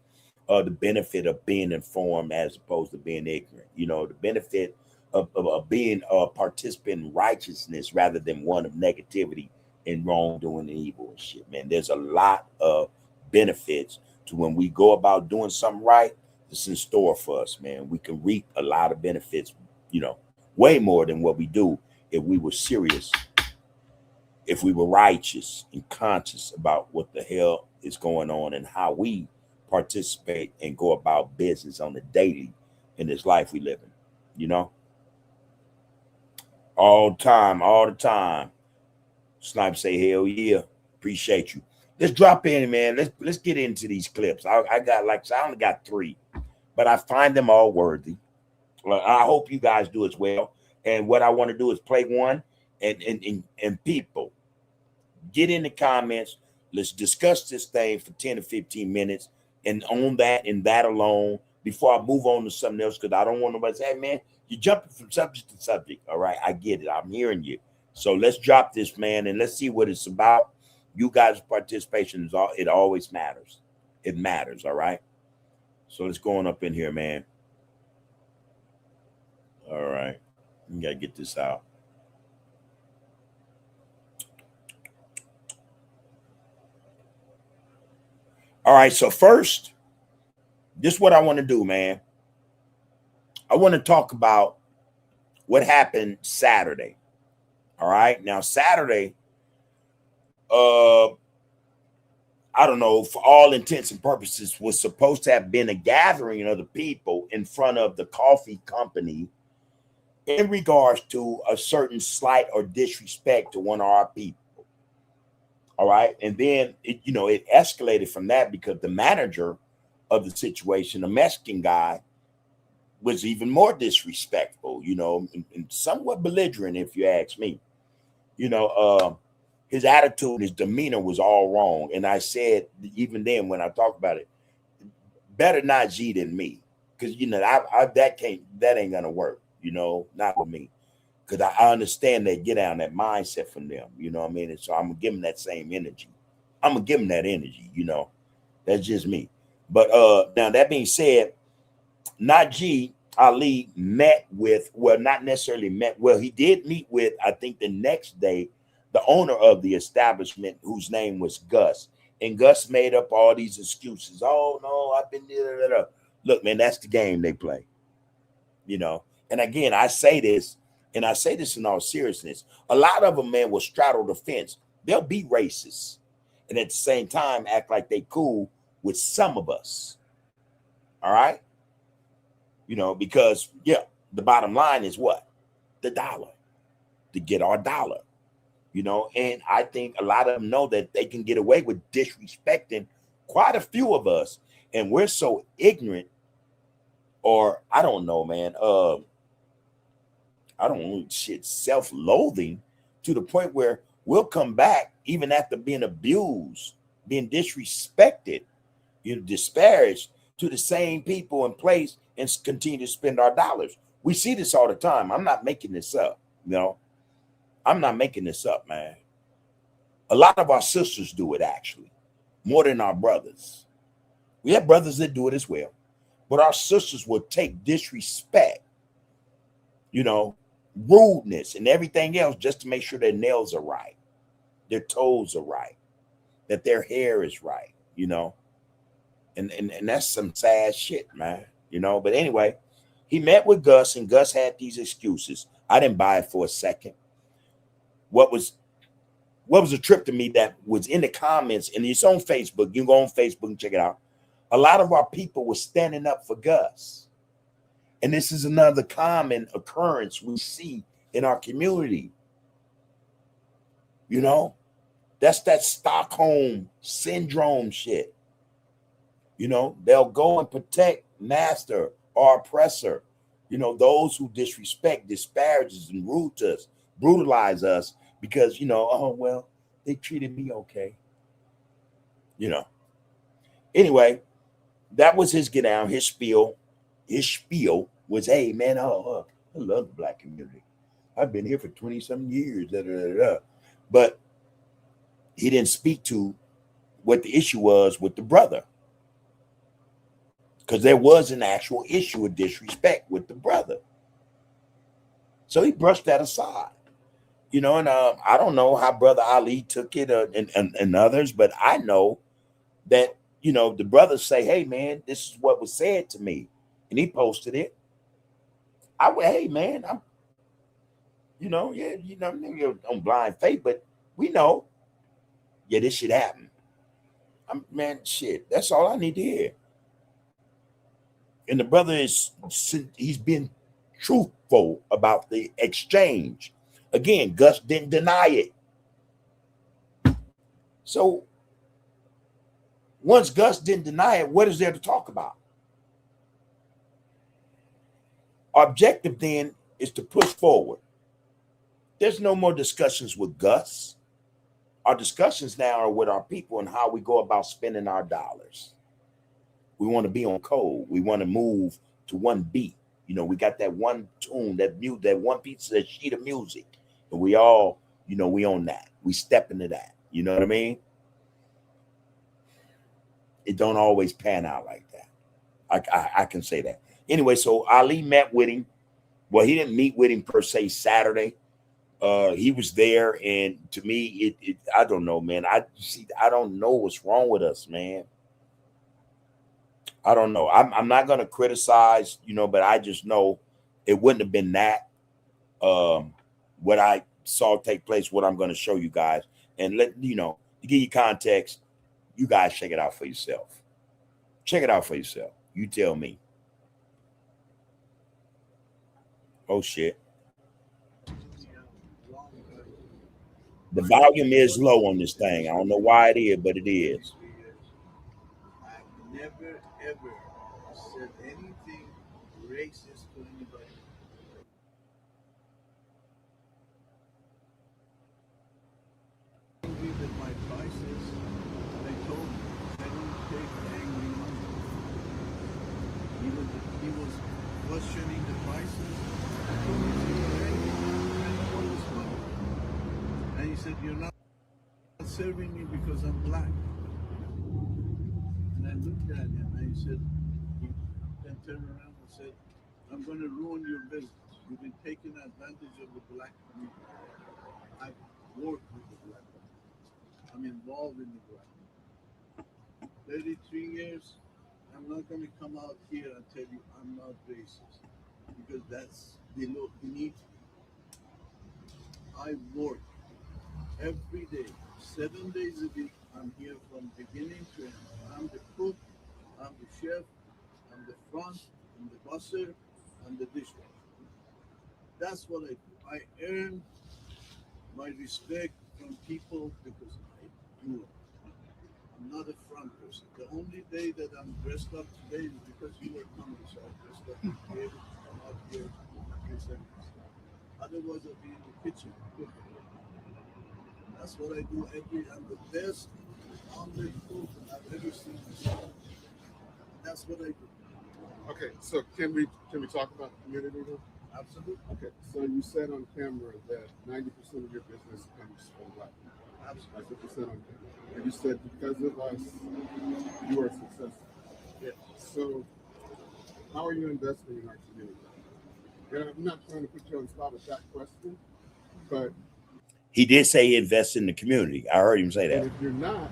The benefit of being informed as opposed to being ignorant. The benefit of being a participant in righteousness rather than one of negativity and wrongdoing and evil and shit, man. There's a lot of benefits to when we go about doing something right. It's in store for us, man. We can reap a lot of benefits, way more than what we do if we were serious, if we were righteous and conscious about what the hell is going on and how we participate and go about business on the daily in this life we live in, all the time. Snipe say, hell yeah, appreciate you. Let's drop in, man. Let's get into these clips. I only got 3, but I find them all worthy. I hope you guys do as well. And what I want to do is play one and people, get in the comments. Let's discuss this thing for 10 to 15 minutes. And on that and that alone, before I move on to something else, because I don't want nobody to say, hey, man, you're jumping from subject to subject. All right, I get it. I'm hearing you. So let's drop this, man, and let's see what it's about. You guys' participation is all. It always matters. It matters, all right? So let's go on up in here, man. All right. You got to get this out. All right. So, first, this is what I want to do, man. I want to talk about what happened Saturday. All right. Now, Saturday, uh, I don't know, for all intents and purposes, was supposed to have been a gathering of the people in front of the coffee company in regards to a certain slight or disrespect to one of our people. All right. And then it escalated from that because the manager of the situation, a Mexican guy, was even more disrespectful, and somewhat belligerent, if you ask me. His attitude, his demeanor was all wrong. And I said, even then when I talked about it, better not G than me. Because that ain't gonna work, not with me. Because I understand that get down that mindset from them, you know what I mean? And so I'm gonna give them that same energy. I'm gonna give them that energy, That's just me. But now that being said, Najee Ali met with, well, not necessarily met, well, he did meet with, I think the next day, the owner of the establishment, whose name was Gus. And Gus made up all these excuses. Oh, no, I've been there. Look, man, that's the game they play. And again, I say this, and I say this in all seriousness. A lot of them, man, will straddle the fence. They'll be racist. And at the same time, act like they cool with some of us. All right? Because, the bottom line is what? The dollar. To get our dollar. And I think a lot of them know that they can get away with disrespecting quite a few of us. And we're so ignorant, or I don't know, man. I don't know, self-loathing to the point where we'll come back even after being abused, being disrespected, disparaged to the same people in place and continue to spend our dollars. We see this all the time. I'm not making this up, I'm not making this up, man. A lot of our sisters do it, actually, more than our brothers. We have brothers that do it as well. But our sisters will take disrespect, rudeness and everything else just to make sure their nails are right, their toes are right, that their hair is right, And that's some sad shit, man, But anyway, he met with Gus, and Gus had these excuses. I didn't buy it for a second. What was a trip to me that was in the comments, and it's on Facebook. You can go on Facebook and check it out. A lot of our people were standing up for Gus. And this is another common occurrence we see in our community. That's that Stockholm syndrome shit. They'll go and protect master or oppressor. Those who disrespect, disparages, and rude to us, brutalize us because, oh, well, they treated me okay. Anyway, that was his get down, his spiel. His spiel was, hey, man, I love the black community. I've been here for 20-some years. But he didn't speak to what the issue was with the brother. Because there was an actual issue of disrespect with the brother. So he brushed that aside. And I don't know how Brother Ali took it and others, but I know that, the brothers say, hey, man, this is what was said to me. And he posted it. I went, hey, man, I'm, on blind faith, but we know, this shit happened. Man, shit, that's all I need to hear. And the brother he's been truthful about the exchange. Again, Gus didn't deny it. So once Gus didn't deny it, what is there to talk about? Our objective then is to push forward. There's no more discussions with Gus. Our discussions now are with our people and how we go about spending our dollars. We want to be on code. We want to move to one beat. We got that one tune, that one piece, that sheet of music. And we all, we own that. We step into that. You know what I mean? It don't always pan out like that. I can say that. Anyway, so Ali met with him. Well, he didn't meet with him per se Saturday. He was there, and to me, I don't know, man. I don't know what's wrong with us, man. I don't know. I'm not gonna criticize, but I just know it wouldn't have been that. What I saw take place, what I'm gonna show you guys, and to give you context, you guys check it out for yourself. Check it out for yourself. You tell me. Oh shit. The volume is low on this thing. I don't know why it is, but it is. I've never ever said anything racist to anybody. Angry with my prices, they told me I don't take angry money. He was questioning the prices. I told him you were angry. I don't want this money. And he said, "You're not serving me because I'm black." And I looked at him and he said, he then turned around and said, "I'm going to ruin your business. You've been taking advantage of the black community. I've worked with the black community. I'm involved in the black community. 33 years, I'm not going to come out here and tell you I'm not racist because that's beneath me. I work every day, 7 days a week. I'm here from beginning to end. I'm the cook, I'm the chef, I'm the front, I'm the busser, I'm the dishwasher. That's what I do. I earn my respect from people because I do it. I'm not a front person. The only day that I'm dressed up today is because you were coming, so I dressed up to be able to come out here and present myself. Otherwise, I'll be in the kitchen cooking. That's what I do I'm the best omelet cook I've ever seen. That's what I do. Okay, so can we talk about the community now? Absolutely. Okay, so you said on camera that 90% of your business comes from black people. Absolutely. That's what you said on camera. And you said because of us, you are successful. Yes. So how are you investing in our community? And I'm not trying to put you on the spot with that question, but He did say he invests in the community. I heard him say and that. if you're not,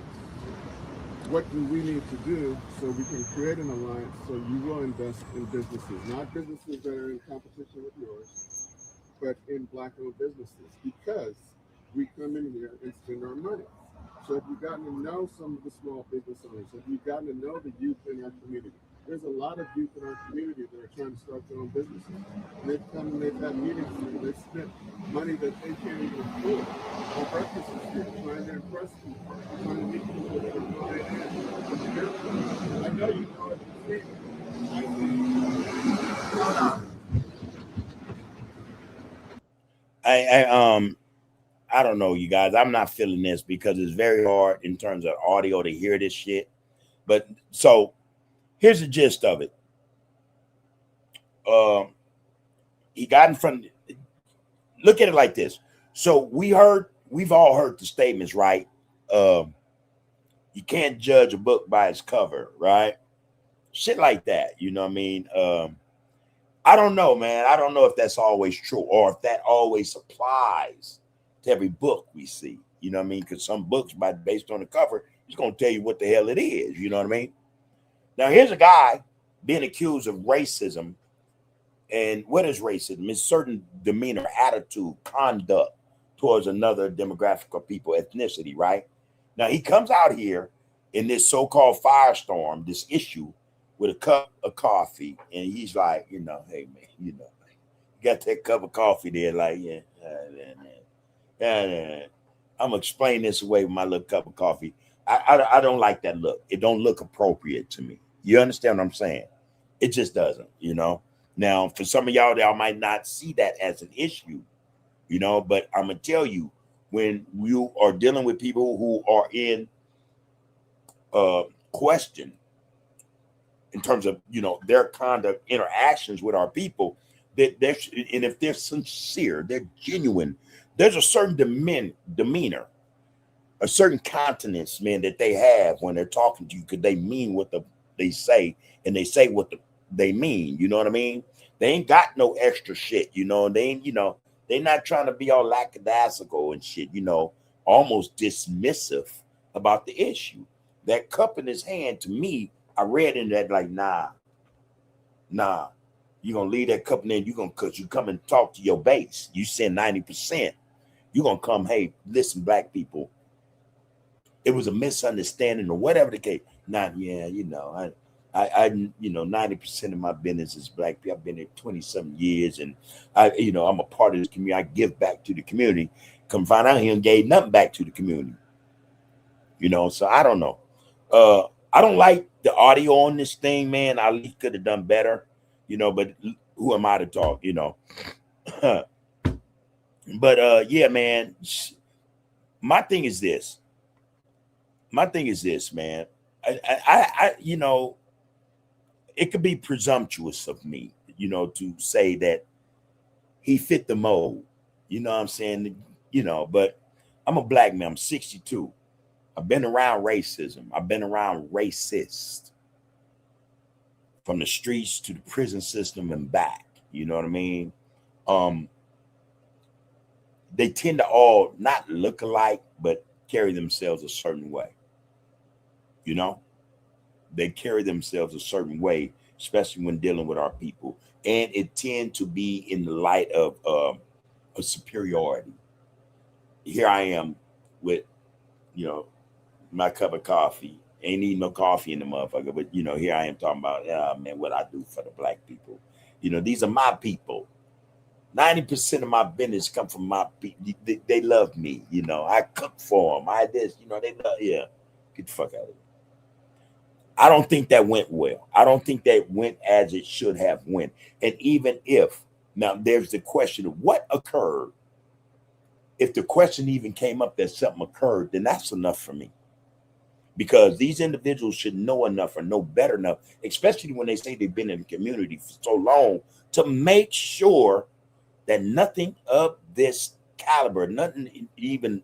what do we need to do so we can create an alliance so you will invest in businesses, not businesses that are in competition with yours, but in black-owned businesses, because we come in here and spend our money. So if you've gotten to know some of the small business owners, if you've gotten to know the youth in our community, there's a lot of youth in our community that are trying to start their own businesses. And they've come and they've had meetings and they've spent money that they can't even afford on breakfasts here, trying to impress people, trying to meet people that are going in. I know you know it. I don't know, you guys. I'm not feeling this because it's very hard in terms of audio to hear this shit. But so here's the gist of it. He got in front. Look at it like this. So we've all heard the statements, right? You can't judge a book by its cover, right? Shit like that. You know what I mean? I don't know, man. I don't know if that's always true or if that always applies to every book we see. You know what I mean? Because some books, based on the cover, it's going to tell you what the hell it is. You know what I mean? Now, here's a guy being accused of racism. And what is racism? It's certain demeanor, attitude, conduct towards another demographic of people, ethnicity, right? Now, he comes out here in this so-called firestorm, this issue, with a cup of coffee, and he's like, hey, man, you got that cup of coffee there, like, I'm gonna explain this away with my little cup of coffee. I don't like that look. It don't look appropriate to me. You understand what I'm saying? It just doesn't, Now, for some of y'all might not see that as an issue, but I'm gonna tell you, when you are dealing with people who are in question in terms of their conduct, interactions with our people, and if they're sincere, they're genuine, there's a certain demeanor, a certain countenance, man, that they have when they're talking to you, because they mean what they say, and they say what they mean. You know what I mean? They ain't got no extra shit, you know. They ain't, you know, they not trying to be all lackadaisical and shit, you know, almost dismissive about the issue. That cup in his hand, to me, I read in that like, nah, you're gonna leave that cup in there, you're gonna, cause you come and talk to your base. You send 90%, you're gonna come, hey, listen, black people, it was a misunderstanding or whatever the case. Not, yeah, you know, I you know, 90% of my business is black people. I've been there 20-something years, and you know, I'm a part of this community. I give back to the community. Come find out he ain't gave nothing back to the community. You know, so I don't know. I don't like the audio on this thing, man. Ali could have done better, you know, but who am I to talk, you know? But yeah, man. My thing is this, man. I you know, it could be presumptuous of me, you know, to say that he fit the mold. You know what I'm saying? You know, but I'm a black man. I'm 62. I've been around racism. I've been around racists from the streets to the prison system and back. You know what I mean? They tend to all not look alike, but carry themselves a certain way. You know? They carry themselves a certain way, especially when dealing with our people. And it tend to be in the light of a superiority. Here I am with, you know, my cup of coffee. Ain't need no coffee in the motherfucker, but you know, here I am talking about, man, what I do for the black people. You know, these are my people. 90% of my business come from my people. They love me. You know, I cook for them. I this. You know, they love. Yeah, get the fuck out of here. I don't think that went well. I don't think that went as it should have went. And even if, now there's the question of what occurred. If the question even came up that something occurred, then that's enough for me. Because these individuals should know enough or know better enough, especially when they say they've been in the community for so long, to make sure that nothing of this caliber, nothing even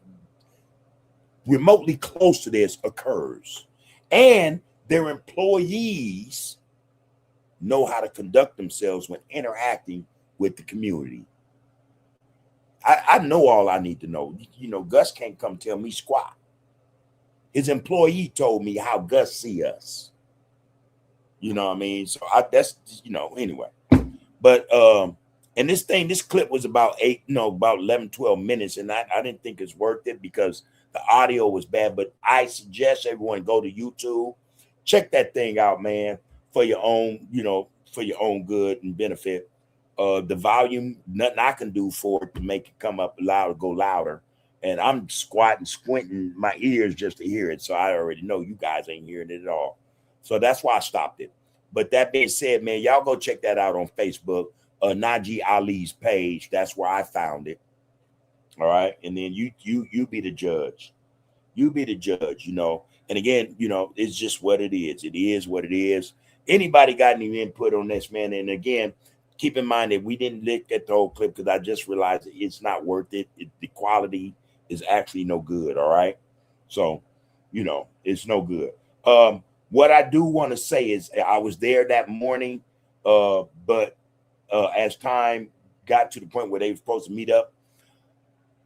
remotely close to this occurs. And their employees know how to conduct themselves when interacting with the community. I know all I need to know. You know, Gus can't come tell me squat. His employee told me how Gus see us. You know what I mean? So that's, you know, anyway. But and this clip was about 11, 12 minutes, and I didn't think it's worth it because the audio was bad. But I suggest everyone go to YouTube, check that thing out, man, for your own, you know, for your own good and benefit. The volume, nothing I can do for it to make it come up louder, go louder. And I'm squatting, squinting my ears just to hear it. So I already know you guys ain't hearing it at all. So that's why I stopped it. But that being said, man, y'all go check that out on Facebook, Najee Ali's page. That's where I found it. All right. And then you be the judge. You be the judge, you know. And again, you know, it's just what it is. It is what it is. Anybody got any input on this, man? And again, keep in mind that we didn't look at the whole clip because I just realized it's not worth it. The quality is actually no good. All right. So, you know, it's no good. What I do want to say is I was there that morning, but as time got to the point where they were supposed to meet up,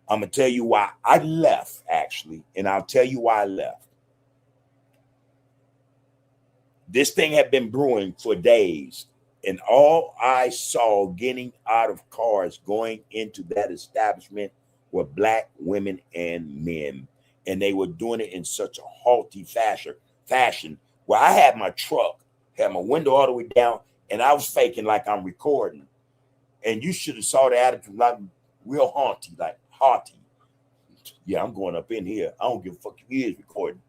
I'm going to tell you why I left, actually, and I'll tell you why I left. This thing had been brewing for days, and all I saw getting out of cars going into that establishment were black women and men, and they were doing it in such a haughty fashion where I had my truck, had my window all the way down, and I was faking like I'm recording. And you should have saw the attitude, like real haughty, like haughty. Yeah, I'm going up in here. I don't give a fuck if he is recording.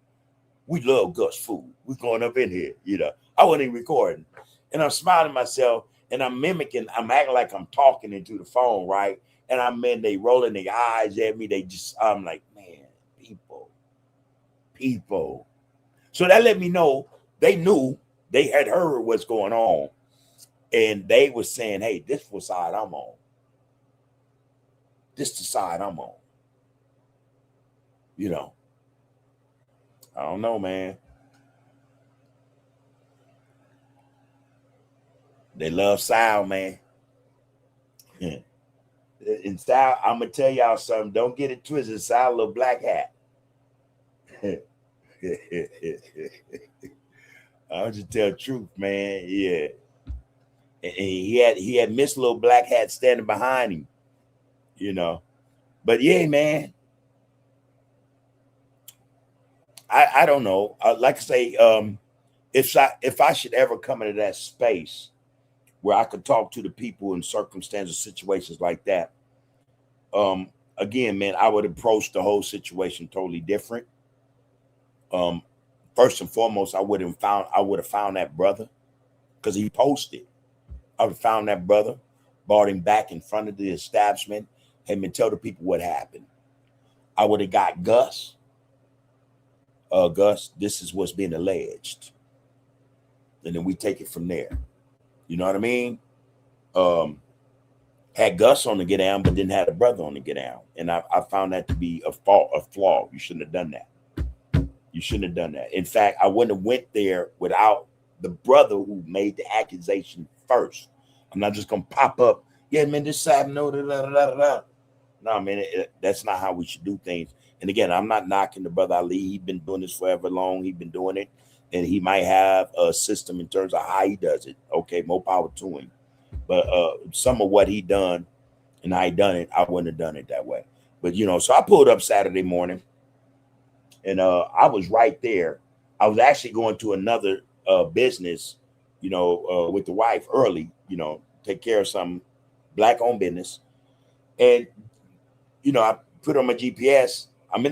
We love Gus food. We're going up in here, you know. I wasn't even recording. And I'm smiling myself, and I'm mimicking, I'm acting like I'm talking into the phone, right? And they rolling their eyes at me. I'm like, man, people. So that let me know they knew, they had heard what's going on. And they were saying, hey, this is the side I'm on. This is the side I'm on. You know, I don't know, man. They love sound, man. And Sal, I'm gonna tell y'all something. Don't get it twisted. Sal, a little black hat. I'll just tell the truth, man. Yeah. And he had Miss Little Black Hat standing behind him, you know. But yeah, man. I don't know. Like I say, if I should ever come into that space where I could talk to the people in circumstances, situations like that, again, man, I would approach the whole situation totally different. First and foremost, I would have found that brother because he posted. I would have found that brother, brought him back in front of the establishment, and been tell the people what happened. I would have got Gus. Gus, this is what's being alleged. And then we take it from there. You know what I mean? Had Gus on the get down, but didn't have the brother on the get down. And I found that to be a flaw. You shouldn't have done that. You shouldn't have done that. In fact, I wouldn't have went there without the brother who made the accusation first. I'm not just gonna pop up. Yeah, man, this side, no, no, man, that's not how we should do things. And again, I'm not knocking the brother Ali. He's been doing this forever long. He's been doing it, and he might have a system in terms of how he does it. Okay, more power to him. But some of what he done and how he done it, I wouldn't have done it that way. But you know, so I pulled up Saturday morning, and I was right there. I was actually going to another business, you know, with the wife early, you know, take care of some black-owned business, and you know, I put on my GPS. I'm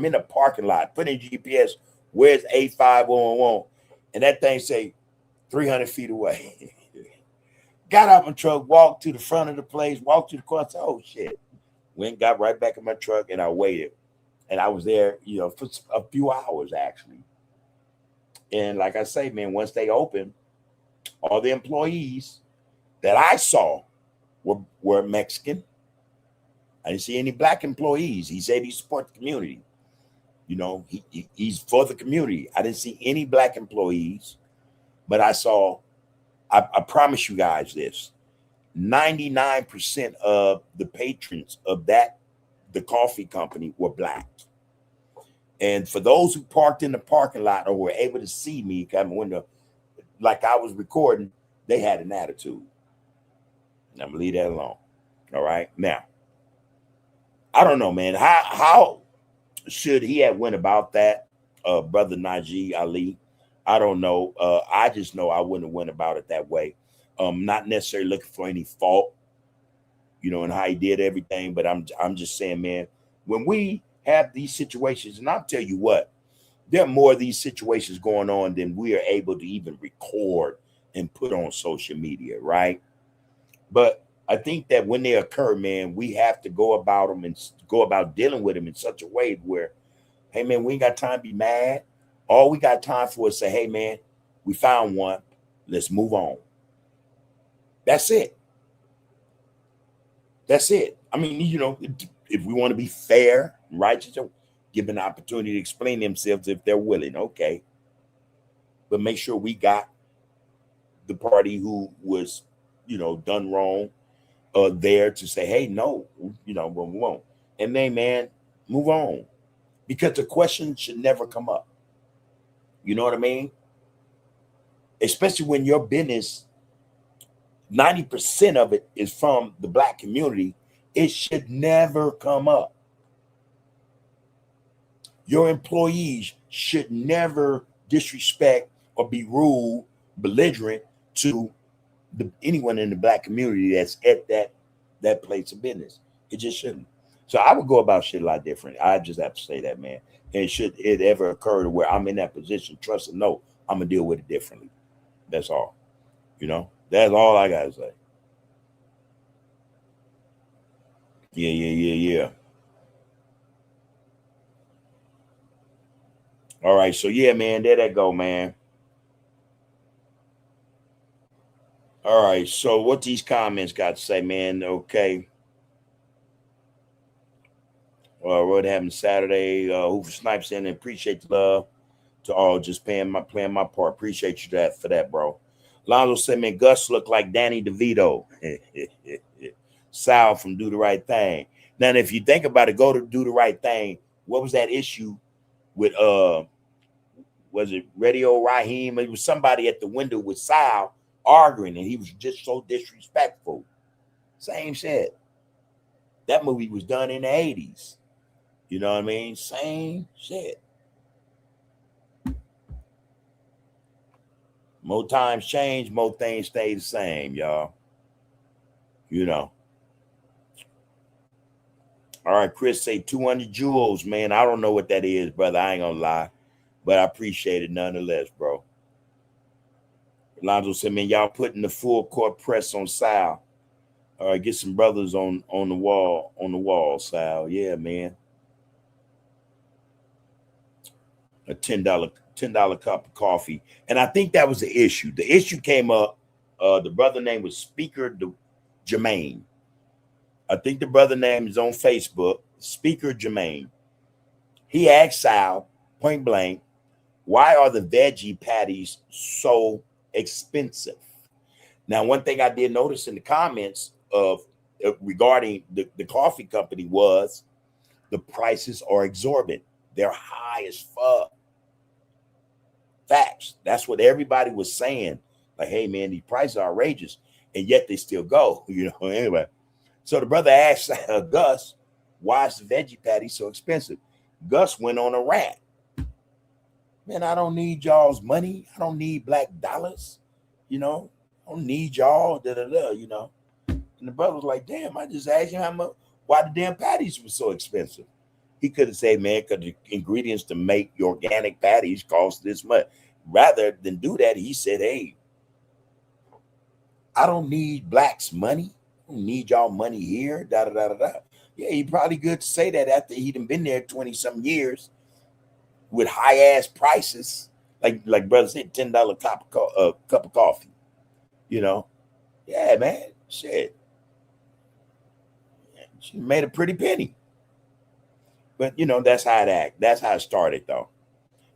in a parking lot. Put in GPS. Where's 85111? And that thing say 300 feet away. Got out my truck, walked to the front of the place, walked to the car. Said, oh shit! Went, got right back in my truck, and I waited. And I was there, you know, for a few hours actually. And like I say, man, once they opened, all the employees that I saw were Mexican. I didn't see any black employees. He said he supports the community. You know, he's for the community. I didn't see any black employees, but I saw, I promise you guys this, 99% of the patrons of the coffee company were black. And for those who parked in the parking lot or were able to see me coming window, like I was recording, they had an attitude. And I'm gonna leave that alone. All right. Now, I don't know, man. How should he have went about that, brother Najee Ali? I don't know. I just know I wouldn't have went about it that way. Not necessarily looking for any fault, you know, and how he did everything. But I'm just saying, man, when we have these situations, and I'll tell you what, there are more of these situations going on than we are able to even record and put on social media, right? But I think that when they occur, man, we have to go about them and go about dealing with them in such a way where, hey, man, we ain't got time to be mad. All we got time for is say, hey, man, we found one. Let's move on. That's it. That's it. I mean, you know, if we want to be fair, righteous, give an opportunity to explain themselves if they're willing, okay. But make sure we got the party who was, you know, done wrong there to say, hey, no, you know, we won't. And then, man, move on. Because the question should never come up. You know what I mean? Especially when your business, 90% of it is from the black community, it should never come up. Your employees should never disrespect or be rude, belligerent to anyone in the black community that's at that place of business. It just shouldn't. So I would go about shit a lot different. I just have to say that, man. And should it ever occur to where I'm in that position, trust and know I'm gonna deal with it differently. That's all. You know, that's all I gotta say. Yeah. All right, so yeah, man, there that go, man. All right, so what these comments got to say, man? Okay. What happened Saturday? Hoover Snipes in and appreciate the love to all, just playing my part. Appreciate you for that, bro. Lonzo said, man, Gus looked like Danny DeVito. Sal from Do the Right Thing. Now, if you think about it, go to Do the Right Thing. What was that issue with was it Radio Raheem? It was somebody at the window with Sal arguing, and he was just so disrespectful. Same shit. That movie was done in the 80s. You know what I mean? Same shit. More times change, more things stay the same, y'all. You know. All right, Chris say 200 jewels, man. I don't know what that is, brother. I ain't gonna lie, but I appreciate it nonetheless, bro. Alonzo said, man, y'all putting the full court press on Sal. All right, get some brothers on the wall, Sal. Yeah, man. A $10 cup of coffee. And I think that was the issue. The issue came up. The brother name was Speaker Jermaine. I think the brother name is on Facebook, Speaker Jermaine. He asked Sal, point blank, why are the veggie patties so expensive? Now, one thing I did notice in the comments of regarding the coffee company was the prices are exorbitant. They're high as fuck. Facts. That's what everybody was saying. Like, hey, man, these prices are outrageous. And yet they still go, you know, anyway. So the brother asked Gus, why is the veggie patty so expensive? Gus went on a rant. Man, I don't need y'all's money. I don't need black dollars. You know, I don't need y'all, you know. And the brother was like, damn, I just asked you how much, why the damn patties were so expensive. He could have said, man, because the ingredients to make your organic patties cost this much. Rather than do that, he said, hey, I don't need blacks' money. I don't need y'all money here. Yeah, he probably good to say that after he'd been there 20-some years with high-ass prices. Like brother said, $10 cup of coffee. You know? Yeah, man. Shit. She made a pretty penny. But, you know, that's how it act. That's how it started, though.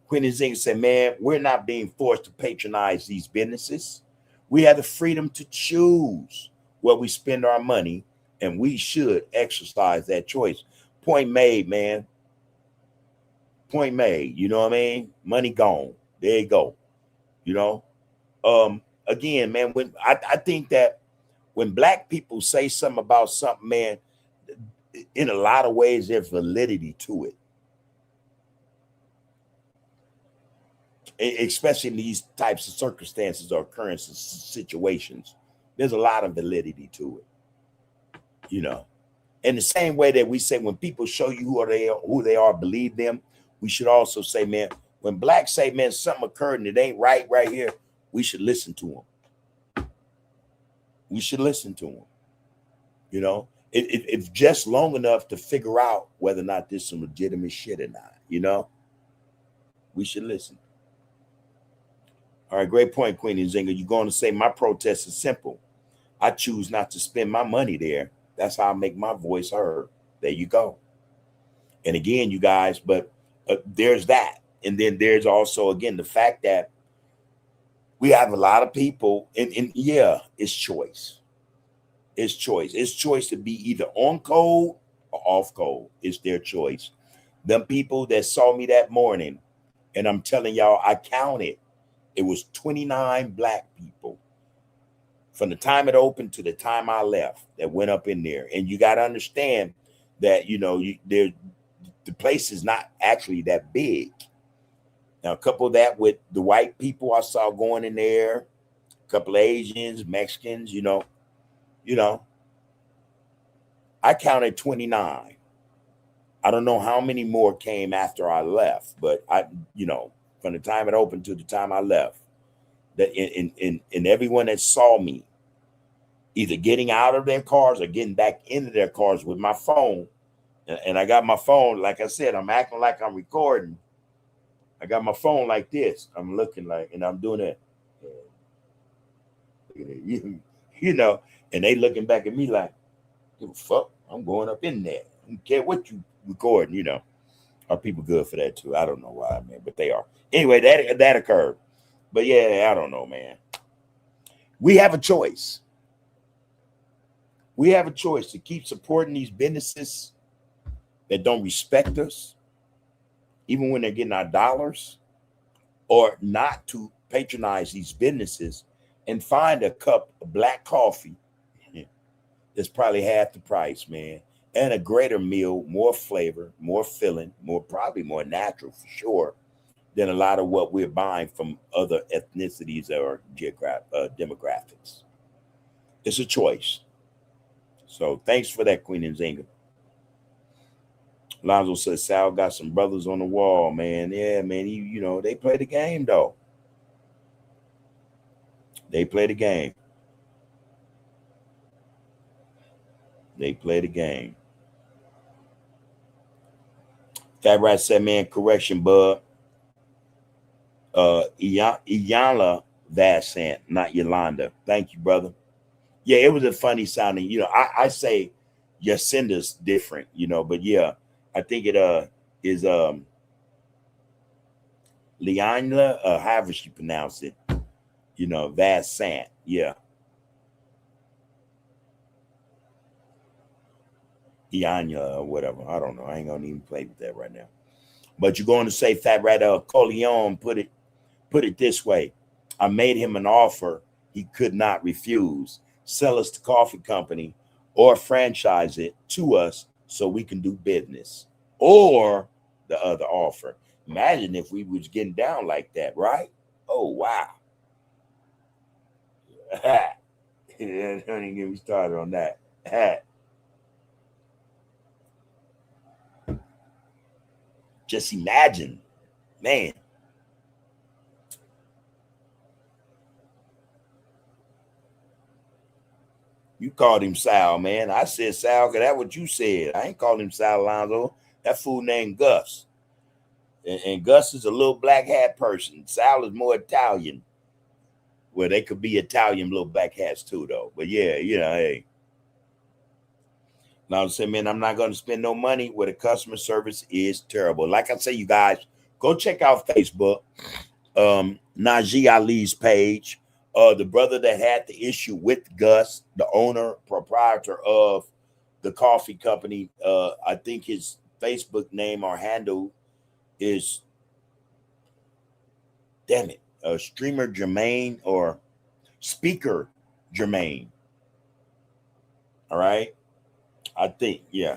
Quentin Zing said, man, we're not being forced to patronize these businesses. We have the freedom to choose where we spend our money, and we should exercise that choice. Point made, man. Point made. You know what I mean? Money gone. There you go. You know? Again, man, when I think that when black people say something about something, man, in a lot of ways, there's validity to it. Especially in these types of circumstances or occurrences, situations. There's a lot of validity to it. You know, in the same way that we say when people show you who they are, believe them, we should also say, man, when blacks say, man, something occurred and it ain't right here, we should listen to them. We should listen to them. You know, it's just long enough to figure out whether or not this is some legitimate shit or not. You know, we should listen. All right, great point, Queen Nzinga. You're going to say my protest is simple. I choose not to spend my money there. That's how I make my voice heard. There you go. And again, you guys, but there's that. And then there's also, again, the fact that we have a lot of people, and yeah, it's choice. It's choice. It's choice to be either on code or off code. It's their choice. Them people that saw me that morning, and I'm telling y'all, I counted. It was 29 black people from the time it opened to the time I left that went up in there. And you got to understand that, you know, the place is not actually that big. Now, couple that with the white people I saw going in there, a couple of Asians, Mexicans, you know, I counted 29. I don't know how many more came after I left, but from the time it opened to the time I left, that in everyone that saw me either getting out of their cars or getting back into their cars with my phone, and I got my phone, like I said, I'm acting like I'm recording. I got my phone like this. I'm looking like, and I'm doing it. You know, and they looking back at me like, give a fuck, I'm going up in there. I don't care what you recording, you know. Are people good for that too? I don't know why, man, but they are. Anyway, that occurred. But yeah, I don't know, man. We have a choice. We have a choice to keep supporting these businesses that don't respect us, even when they're getting our dollars, or not to patronize these businesses and find a cup of black coffee that's probably half the price, man, and a greater meal, more flavor, more filling, probably more natural for sure than a lot of what we're buying from other ethnicities or demographics. It's a choice. So thanks for that, Queen Nzinga. Lonzo says Sal got some brothers on the wall, man. Yeah, man. They play the game though. They play the game. They play the game. Fat Rat said, man, correction, bud. Iyanla Vassant, not Yolanda. Thank you, brother. Yeah, it was a funny sounding. I say Yacinda's different, but yeah, I think it is Lianla, however she pronounced it, Vassant. Yeah. Ianya or whatever. I don't know. I ain't gonna even play with that right now. But you're going to say Fat Rat Coleon put it this way. I made him an offer he could not refuse. Sell us the coffee company or franchise it to us so we can do business. Or the other offer. Imagine if we was getting down like that, right? Oh, wow. Don't even get me started on that. Just imagine, man. You called him Sal, man. I said Sal because that's what you said. I ain't called him Sal Alonzo. That fool named Gus. And Gus is a little black hat person. Sal is more Italian. Well, they could be Italian little black hats too, though. But yeah, hey. Now I say, man, I'm not going to spend no money where the customer service is terrible. Like I say, you guys, go check out Facebook, Najee Ali's page. The brother that had the issue with Gus, the owner, proprietor of the coffee company. I think his Facebook name or handle is, damn it, Streamer Jermaine or Speaker Jermaine. All right. I think, yeah.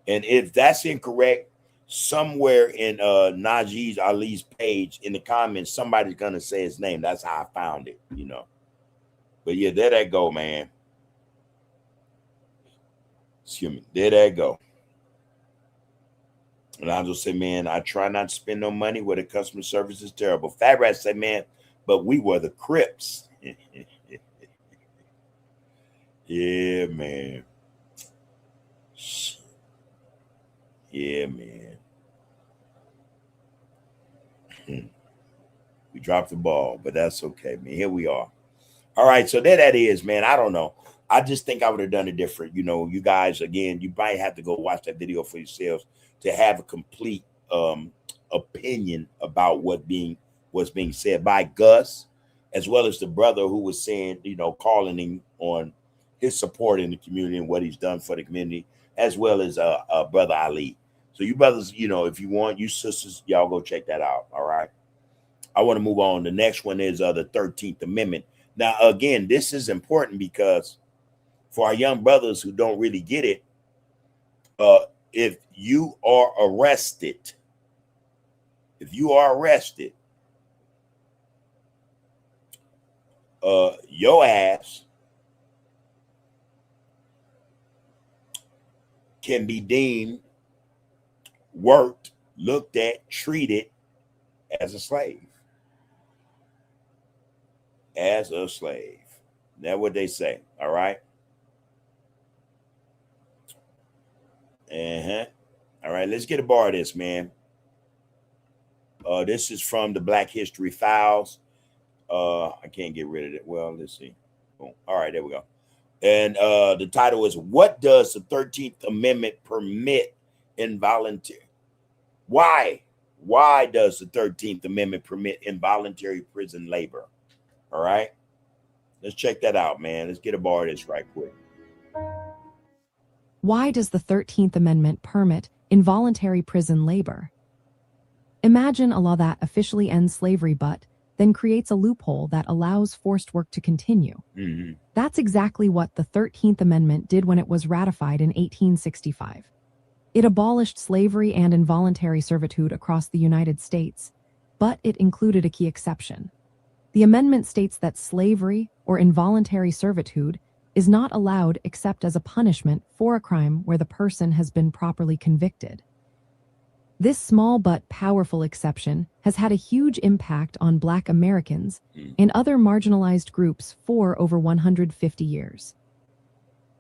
And if that's incorrect, somewhere in Najee Ali's page in the comments, somebody's gonna say his name. That's how I found it, But yeah, there that go, man. Excuse me. There that go. And I'll just say, man, I try not to spend no money where the customer service is terrible. Fat Rat said, man, but we were the Crips. Yeah, man. Yeah, man. We dropped the ball, but that's okay, man. Here we are. All right, so there that is, man. I don't know. I just think I would have done it different. You guys, again, you might have to go watch that video for yourselves to have a complete opinion about what's being said by Gus, as well as the brother who was saying, calling him on his support in the community and what he's done for the community, as well as Brother Ali. So you brothers, if you want, you sisters, y'all go check that out. All right. I want to move on. The next one is the 13th Amendment. Now, again, this is important because for our young brothers who don't really get it, if you are arrested, your ass can be deemed, worked, looked at, treated as a slave. As a slave. That's what they say. All right. All right, let's get a bar of this, man. This is from the Black History Files. I can't get rid of it. Well, let's see. Boom. All right, there we go. And the title is, what does the 13th Amendment permit involuntary? Why does the 13th Amendment permit involuntary prison labor? All right. Let's check that out, man. Let's get a bar of this right quick. Why does the 13th Amendment permit involuntary prison labor? Imagine a law that officially ends slavery but then creates a loophole that allows forced work to continue. Mhm. That's exactly what the 13th Amendment did when it was ratified in 1865. It abolished slavery and involuntary servitude across the United States, but it included a key exception. The amendment states that slavery or involuntary servitude is not allowed except as a punishment for a crime where the person has been properly convicted. This small but powerful exception has had a huge impact on Black Americans and other marginalized groups for over 150 years.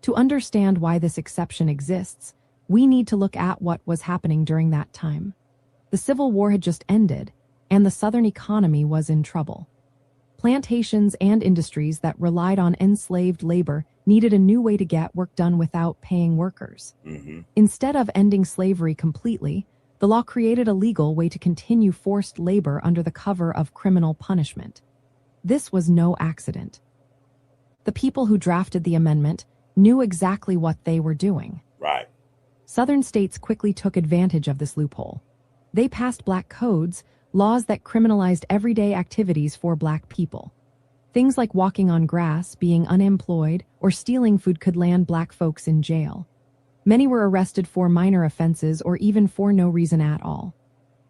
To understand why this exception exists, we need to look at what was happening during that time. The Civil War had just ended, and the Southern economy was in trouble. Plantations and industries that relied on enslaved labor needed a new way to get work done without paying workers. Mhm. Instead of ending slavery completely, the law created a legal way to continue forced labor under the cover of criminal punishment. This was no accident. The people who drafted the amendment knew exactly what they were doing. Right. Southern states quickly took advantage of this loophole. They passed Black codes, laws that criminalized everyday activities for Black people. Things like walking on grass, being unemployed, or stealing food could land Black folks in jail. Many were arrested for minor offenses or even for no reason at all.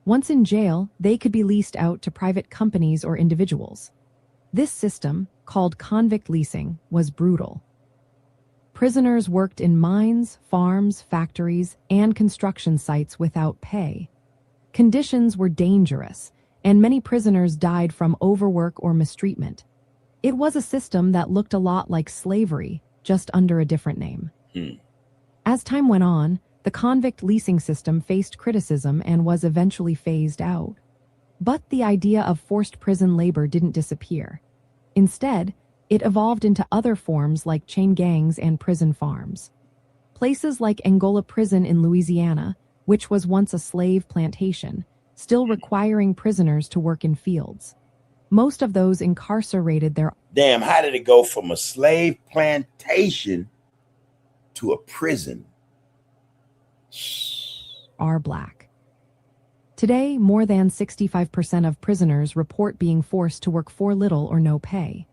Once in jail, they could be leased out to private companies or individuals. This system, called convict leasing, was brutal. Prisoners worked in mines, farms, factories, and construction sites without pay. Conditions were dangerous, and many prisoners died from overwork or mistreatment. It was a system that looked a lot like slavery, just under a different name. As time went on, the convict leasing system faced criticism and was eventually phased out. But the idea of forced prison labor didn't disappear. Instead, it evolved into other forms like chain gangs and prison farms. Places like Angola Prison in Louisiana, which was once a slave plantation, still requiring prisoners to work in fields. Most of those incarcerated there Damn, how did it go from a slave plantation to a prison? are Black. Today, more than 65% of prisoners report being forced to work for little or no pay.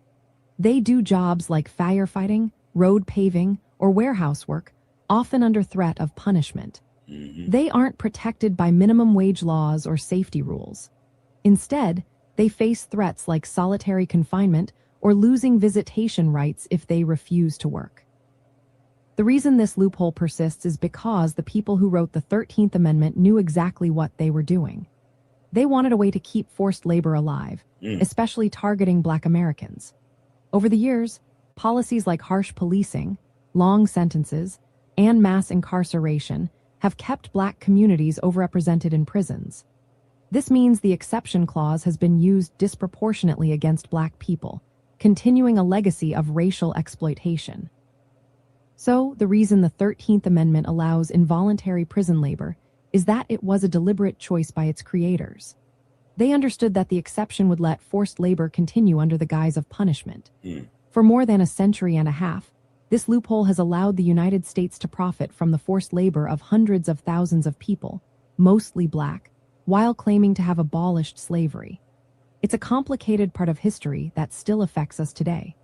They do jobs like firefighting, road paving, or warehouse work, often under threat of punishment. They aren't protected by minimum wage laws or safety rules. Instead, they face threats like solitary confinement or losing visitation rights if they refuse to work. The reason this loophole persists is because the people who wrote the 13th Amendment knew exactly what they were doing. They wanted a way to keep forced labor alive, especially targeting Black Americans. Over the years, policies like harsh policing, long sentences, and mass incarceration have kept Black communities overrepresented in prisons. This means the exception clause has been used disproportionately against Black people, continuing a legacy of racial exploitation. So, the reason the 13th Amendment allows involuntary prison labor is that it was a deliberate choice by its creators. They understood that the exception would let forced labor continue under the guise of punishment. For more than a century and a half, this loophole has allowed the United States to profit from the forced labor of hundreds of thousands of people, mostly Black, while claiming to have abolished slavery. It's a complicated part of history that still affects us today.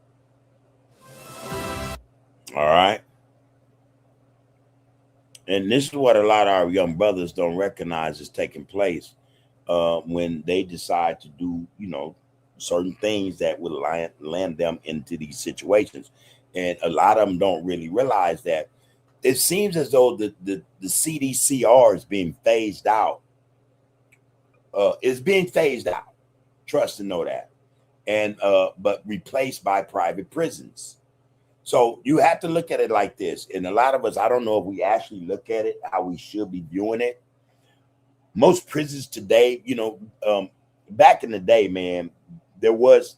All right. And this is what a lot of our young brothers don't recognize is taking place when they decide to do, certain things that would land them into these situations. And a lot of them don't really realize that it seems as though the CDCR is being phased out. It's being phased out. Trust and know that. And but replaced by private prisons. So you have to look at it like this. And a lot of us, I don't know if we actually look at it how we should be viewing it. Most prisons today, back in the day, man, there was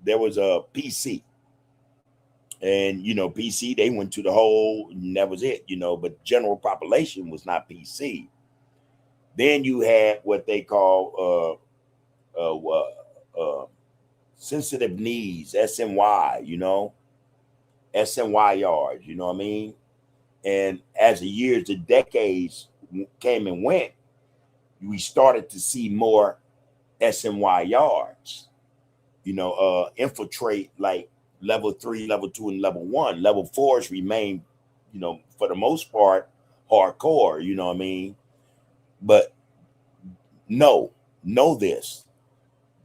a PC. And, PC, they went to the whole, and that was it, but general population was not PC. Then you had what they call sensitive needs, SNY, SNY yards, you know what I mean? And as the years, the decades came and went, we started to see more SNY yards, infiltrate like level 3, level 2, and level 1. Level 4s remain, for the most part, hardcore, you know what I mean? But know this.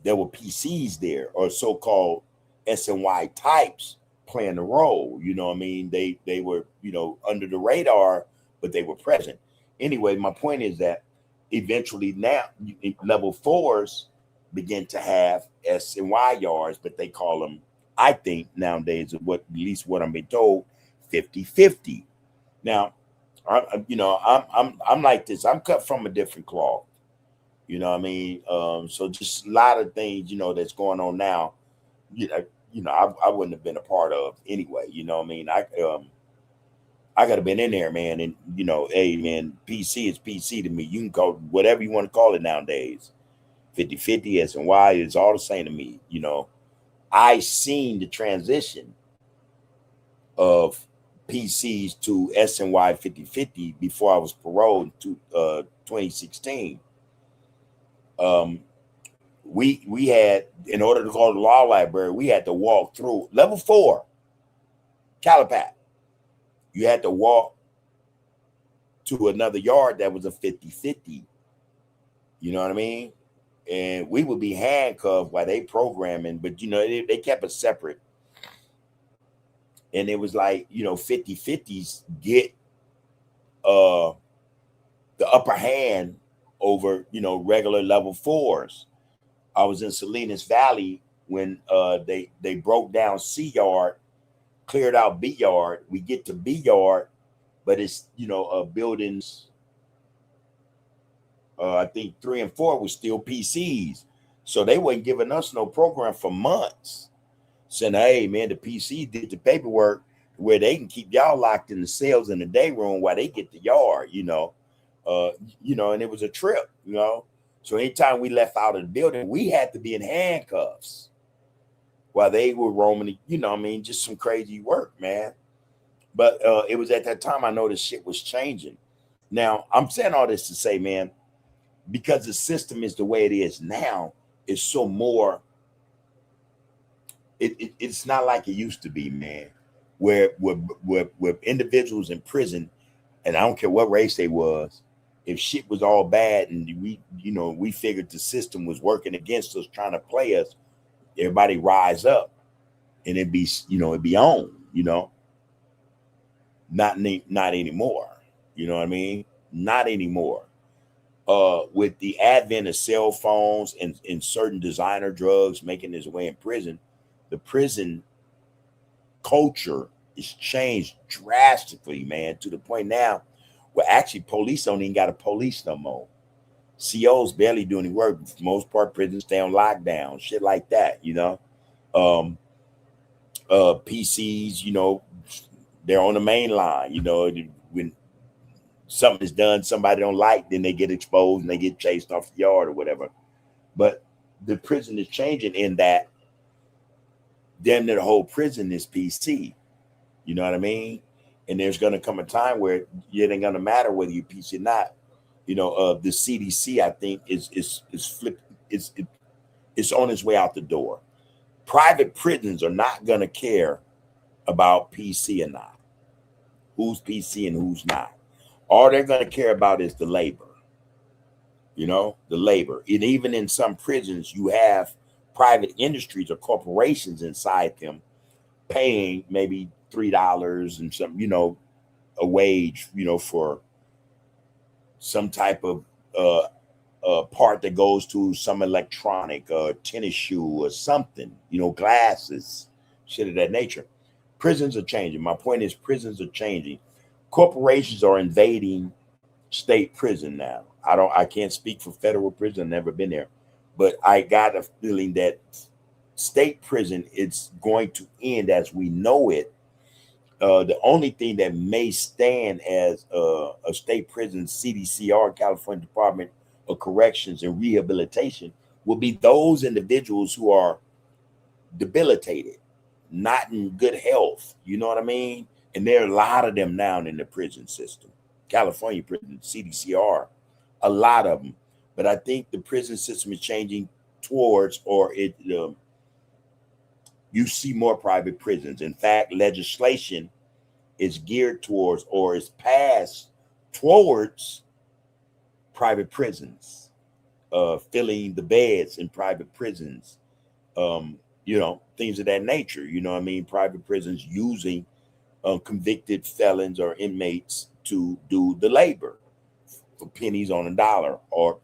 There were PCs there, or so-called SNY types playing the role, you know what I mean? They were, under the radar, but they were present. Anyway, my point is that eventually now level 4s begin to have SNY yards, but they call them, I think nowadays, at least what I'm being told, 50-50. Now, I'm like this. I'm cut from a different cloth. You know what I mean? So just a lot of things, that's going on now, I wouldn't have been a part of anyway. You know what I mean? I could have been in there, man. And, hey, man, PC is PC to me. You can call it whatever you want to call it nowadays. 50-50, SNY, it's all the same to me. I seen the transition of PCs to SNY 50-50 before I was paroled to 2016. We had, in order to go to the law library, we had to walk through level 4, Calipat. You had to walk to another yard that was a 50-50. You know what I mean? And we would be handcuffed while they programming, but they kept us separate. And it was like, 50-50s get the upper hand over, regular level 4s. I was in Salinas Valley when they broke down C yard, cleared out B yard. We get to B yard, but it's buildings. I think 3 and 4 was still PCs, so they wasn't giving us no program for months. Saying, hey man, the PC did the paperwork where they can keep y'all locked in the cells in the day room while they get the yard, and it was a trip, So anytime we left out of the building, we had to be in handcuffs while they were roaming, just some crazy work, man. But it was at that time I noticed shit was changing. Now, I'm saying all this to say, man, because the system is the way it is now, it's so more, it's not like it used to be, man, where individuals in prison, and I don't care what race they was, if shit was all bad and we figured the system was working against us, trying to play us, everybody rise up and it'd be on, not anymore. You know what I mean? Not anymore. With the advent of cell phones and certain designer drugs making its way in prison, the prison culture is changed drastically, man, to the point now where actually police don't even got a police no more. COs barely do any work. For the most part, prisons stay on lockdown, shit like that, PCs, they're on the main line, when something is done, somebody don't like, then they get exposed and they get chased off the yard or whatever. But the prison is changing in that damn near the whole prison is PC. You know what I mean? And there's going to come a time where it ain't going to matter whether you're PC or not. The CDC, I think, is flipped. It's on its way out the door. Private prisons are not going to care about PC or not. Who's PC and who's not. All they're going to care about is the labor. The labor. And even in some prisons, you have private industries or corporations inside them paying maybe $3 and some, a wage, for some type of part that goes to some electronic tennis shoe or something, glasses, shit of that nature. Prisons are changing. My point is prisons are changing. Corporations are invading state prison now. I can't speak for federal prison. I've never been there, but I got a feeling that state prison, it's going to end as we know it. The only thing that may stand as a state prison, CDCR, California Department of Corrections and Rehabilitation, will be those individuals who are debilitated, not in good health. You know what I mean? And there are a lot of them now in the prison system. California prison, CDCR, a lot of them. But I think the prison system is changing towards, or you see more private prisons. In fact, legislation is geared towards, or is passed towards, private prisons, filling the beds in private prisons, things of that nature. You know what I mean? Private prisons using convicted felons or inmates to do the labor for pennies on a dollar, or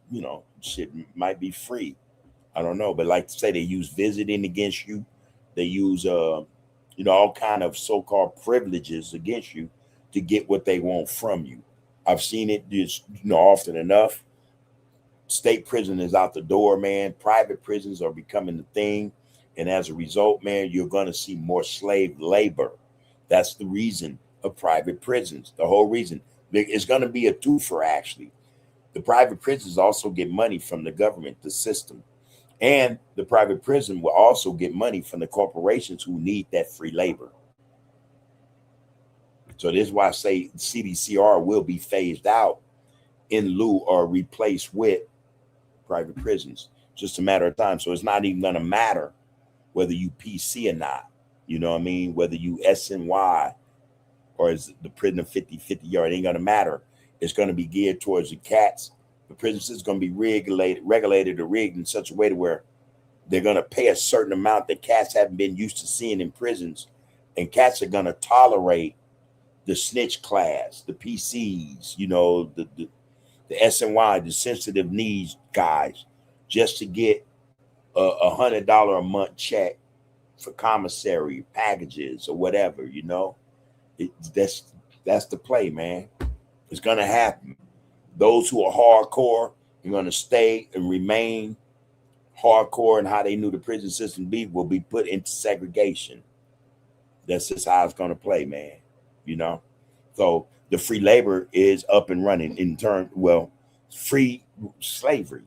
shit might be free. I don't know, but like to say, they use visiting against you. They use all kind of so-called privileges against you to get what they want from you. I've seen it just often enough. State prison is out the door, man. Private prisons are becoming the thing, and as a result, man, you're going to see more slave labor. That's the reason of private prisons. The whole reason. It's going to be a twofer, actually. The private prisons also get money from the government, the system. And the private prison will also get money from the corporations who need that free labor. So this is why I say CDCR will be phased out in lieu or replaced with private prisons. Just a matter of time. So it's not even going to matter whether you PC or not. You know what I mean? Whether you SNY or is the prison of 50-50 yard, it ain't going to matter. It's going to be geared towards the cats. The prison system is going to be regulated or rigged in such a way to where they're going to pay a certain amount that cats haven't been used to seeing in prisons. And cats are going to tolerate the snitch class, the PCs, the SNY, the sensitive needs guys, just to get $100 a month check for commissary packages or whatever. That's the play, man. It's going to happen. Those who are hardcore are going to stay and remain hardcore, and how they knew the prison system will be put into segregation. That's just how it's going to play, man. So the free labor is up and running in turn. Well, free slavery,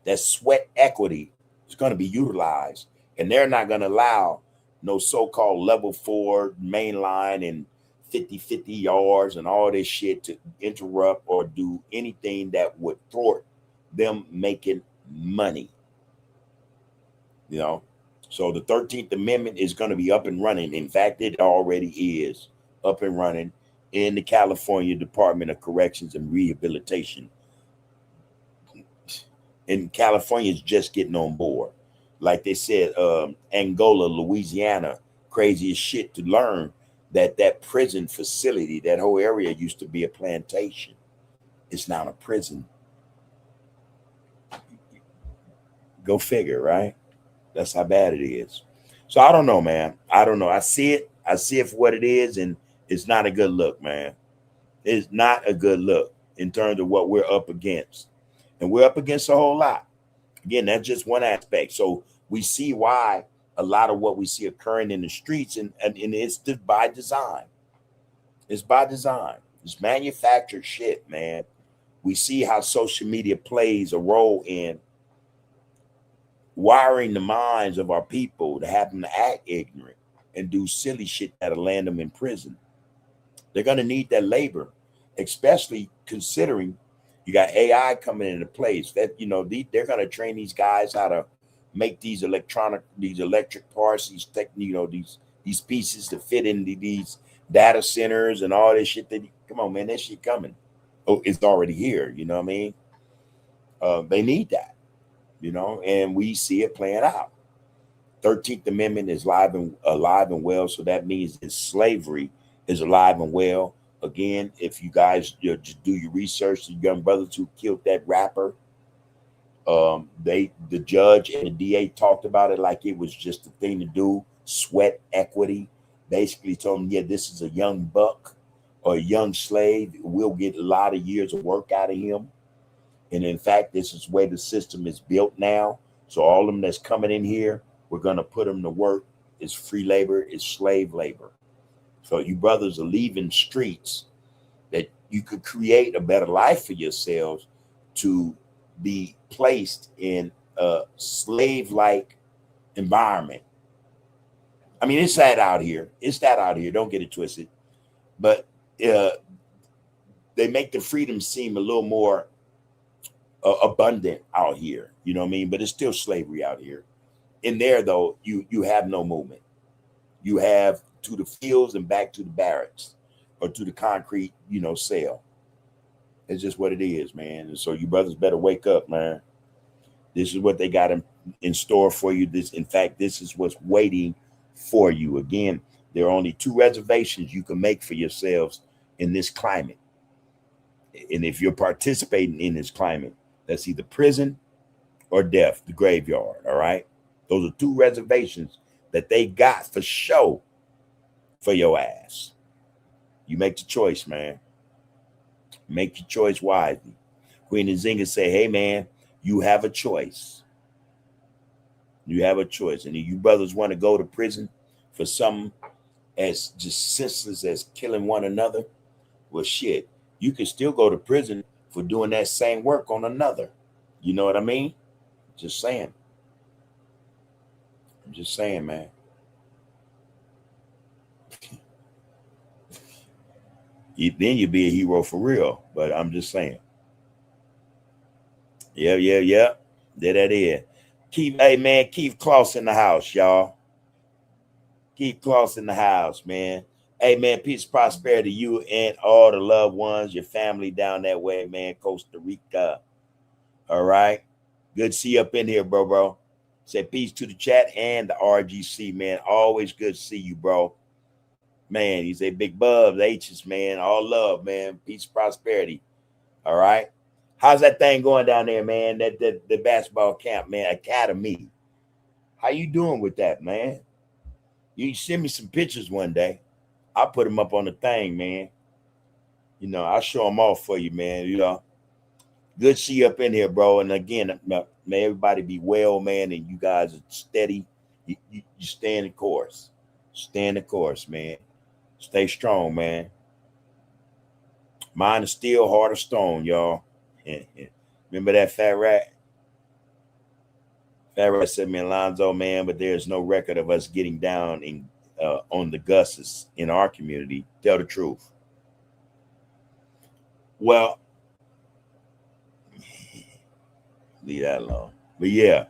that sweat equity is going to be utilized, and they're not going to allow no so-called level 4 mainline and 50-50 yards and all this shit to interrupt or do anything that would thwart them making money. So the 13th Amendment is going to be up and running. In fact, it already is up and running in the California Department of Corrections and Rehabilitation. And California is just getting on board. Like they said, Angola, Louisiana, crazy as shit to learn that prison facility, that whole area used to be a plantation. It's now a prison. Go figure, right? That's how bad it is. So I don't know, man. I don't know. I see it for what it is, and it's not a good look, man. It's not a good look in terms of what we're up against. And we're up against a whole lot. Again, that's just one aspect. So we see why a lot of what we see occurring in the streets, and it's by design. It's by design. It's manufactured shit, man. We see how social media plays a role in wiring the minds of our people to have them to act ignorant and do silly shit that'll land them in prison. They're going to need that labor, especially considering you got AI coming into place. That they're going to train these guys how to make these electric parts, these pieces to fit into these data centers and all this shit. Come on, man, that shit coming. Oh, it's already here. You know what I mean? They need that, and we see it playing out. 13th Amendment is alive and well. So that means that slavery is alive and well. Again, if you guys just do your research, the young brothers who killed that rapper, the judge and the DA talked about it like it was just a thing to do. Sweat equity. Basically told him, yeah, this is a young buck or a young slave. We'll get a lot of years of work out of him. And in fact, this is the way the system is built now. So all of them that's coming in here, we're going to put them to work. It's free labor. It's slave labor. So you brothers are leaving streets that you could create a better life for yourselves to be placed in a slave-like environment. I mean, it's that out here. It's that out here. Don't get it twisted. But they make the freedom seem a little more abundant out here. You know what I mean? But it's still slavery out here. In there, though, you have no movement. You have to the fields and back to the barracks or to the concrete, cell. It's just what it is, man. And so you brothers better wake up, man. This is what they got in store for you. In fact, this is what's waiting for you. Again, there are only 2 reservations you can make for yourselves in this climate. And if you're participating in this climate, that's either prison or death, the graveyard. All right. Those are 2 reservations that they got for show for your ass. You make the choice, man. Make your choice wisely. Queen Nzinga say, hey, man, you have a choice. You have a choice. And if you brothers want to go to prison for something as just senseless as killing one another, well, shit, you can still go to prison for doing that same work on another. You know what I mean? Just saying. I'm just saying, man. Then you'd be a hero for real. But I'm just saying. Yeah. There that is. Keith Kloss in the house, y'all. Keith Kloss in the house, man. Hey, man, peace, prosperity to you and all the loved ones, your family down that way, man, Costa Rica. All right. Good to see you up in here, bro. Say peace to the chat and the RGC, man. Always good to see you, bro. Man, he said big bubs, H's, man. All love, man. Peace, prosperity. All right. How's that thing going down there, man? The basketball camp, man, academy. How you doing with that, man? You send me some pictures one day. I'll put them up on the thing, man. I'll show them off for you, man. Good to see you up in here, bro. And again, may everybody be well, man. And you guys are steady. You stay in the course. Stay in the course, man. Stay strong, man. Mind is steel, heart of stone, y'all. Remember that Fat Rat? Fat Rat said, man, Lonzo, man, but there's no record of us getting down on the gusses in our community. Tell the truth. Well, leave that alone. But yeah,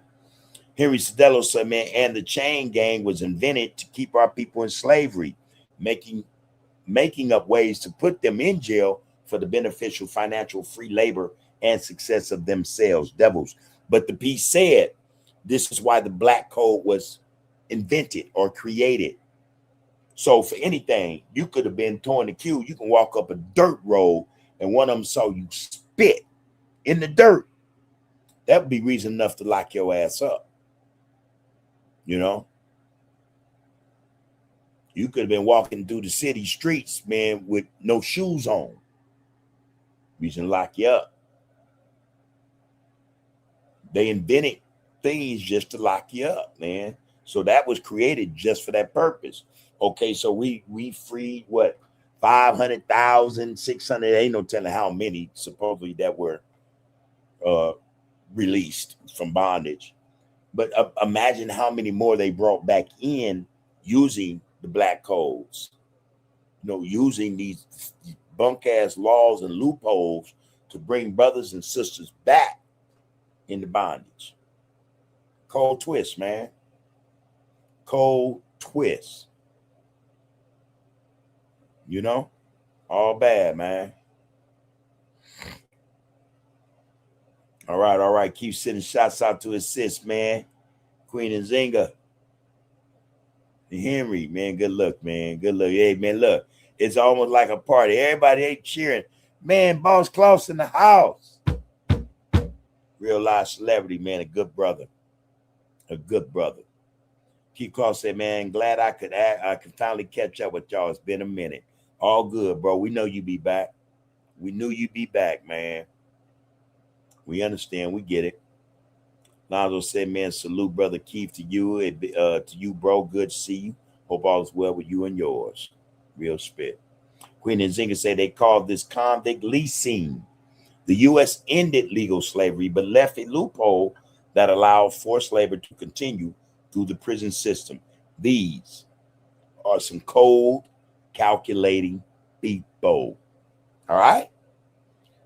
Henry Cedello said, man, and the chain gang was invented to keep our people in slavery, making up ways to put them in jail for the beneficial financial free labor and success of themselves, devils. But the piece said, this is why the black code was invented or created. So for anything, you could have been towing the queue. You can walk up a dirt road and one of them saw you spit in the dirt. That would be reason enough to lock your ass up. You could have been walking through the city streets, man, with no shoes on. Reason to lock you up. They invented things just to lock you up, man. So that was created just for that purpose. Okay, so we freed what? 500,000, 600, ain't no telling how many supposedly that were released from bondage. But imagine how many more they brought back in using the black codes, using these bunk ass laws and loopholes to bring brothers and sisters back into bondage. Cold twist, man. Cold twist. All bad, man. All right. Keep sending shots out to his sis, man. Queen Nzinga. And Henry, man, good luck, man. Good luck. Hey, man, look. It's almost like a party. Everybody ain't cheering. Man, Boss Kloss in the house. Real live celebrity, man. A good brother. Keith Kloss said, man, glad I could finally catch up with y'all. It's been a minute. All good, bro. We know you be back. We knew you'd be back, man. We understand. We get it. Lonzo said, man, salute, brother Keith, to you, bro. Good to see you. Hope all is well with you and yours. Real spit. Queen Nzinga said they called this convict leasing. The U.S. ended legal slavery, but left a loophole that allowed forced labor to continue through the prison system. These are some cold, calculating people. All right?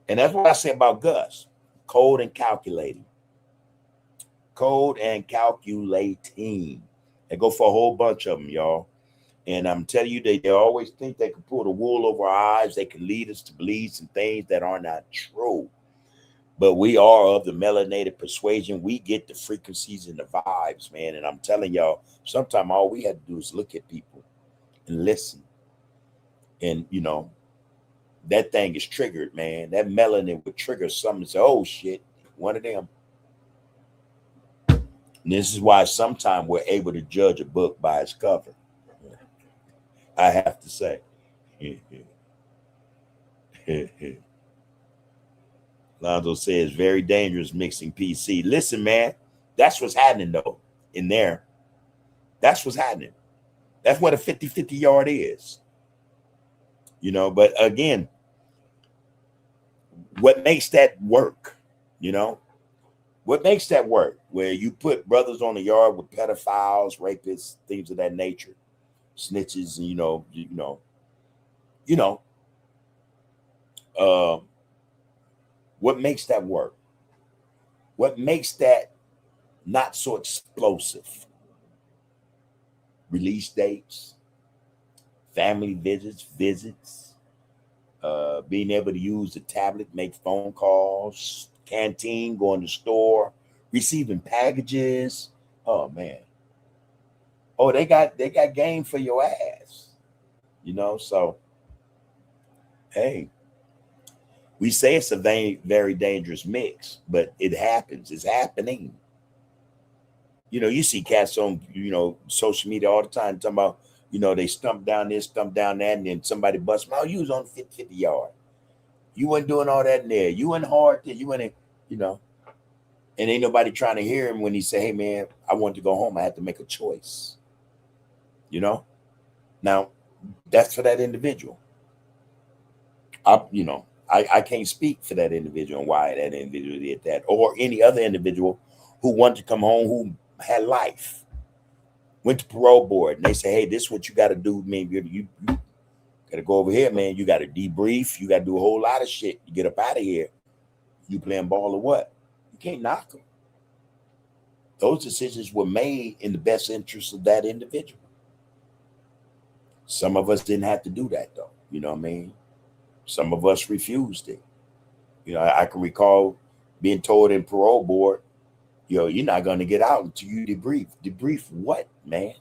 And that's what I say about Gus. Cold and calculating. Cold and calculating. They go for a whole bunch of them, y'all. And I'm telling you, they always think they can pull the wool over our eyes. They can lead us to believe some things that are not true. But we are of the melanated persuasion. We get the frequencies and the vibes, man. And I'm telling y'all, sometimes all we had to do is look at people and listen. And, you know, that thing is triggered, man. That melanin would trigger something and say, oh, shit, one of them. And this is why sometimes we're able to judge a book by its cover. I have to say. Lonzo says, very dangerous mixing PC. Listen, man, that's what's happening, though, in there. That's what's happening. That's what a 50-50 yard is. You know, but again, what makes that work, you know? What makes that work? Where you put brothers on the yard with pedophiles, rapists, things of that nature, snitches, and what makes that work? What makes that not so explosive? Release dates, family visits, being able to use the tablet, make phone calls, canteen, going to the store, receiving packages. Oh man. Oh, they got game for your ass. You know, so hey, we say it's a very dangerous mix, but it happens. It's happening. You know, you see cats on, social media all the time talking about, they stump down this, stump down that, and then somebody busts them out. You was on 50 yard. You wasn't doing all that in there. You went hard. You went in, and ain't nobody trying to hear him when he say, hey, man, I wanted to go home. I had to make a choice. Now, that's for that individual. I can't speak for that individual and why that individual did that, or any other individual who wanted to come home who had life, went to parole board, and they say, hey, this is what you got to do, man. You got to go over here, man. You got to debrief. You got to do a whole lot of shit. You get up out of here. You playing ball or what? You can't knock them. Those decisions were made in the best interest of that individual. Some of us didn't have to do that, though. You know what I mean? Some of us refused it. I can recall being told in parole board, you're not going to get out until you debrief. Debrief what, man?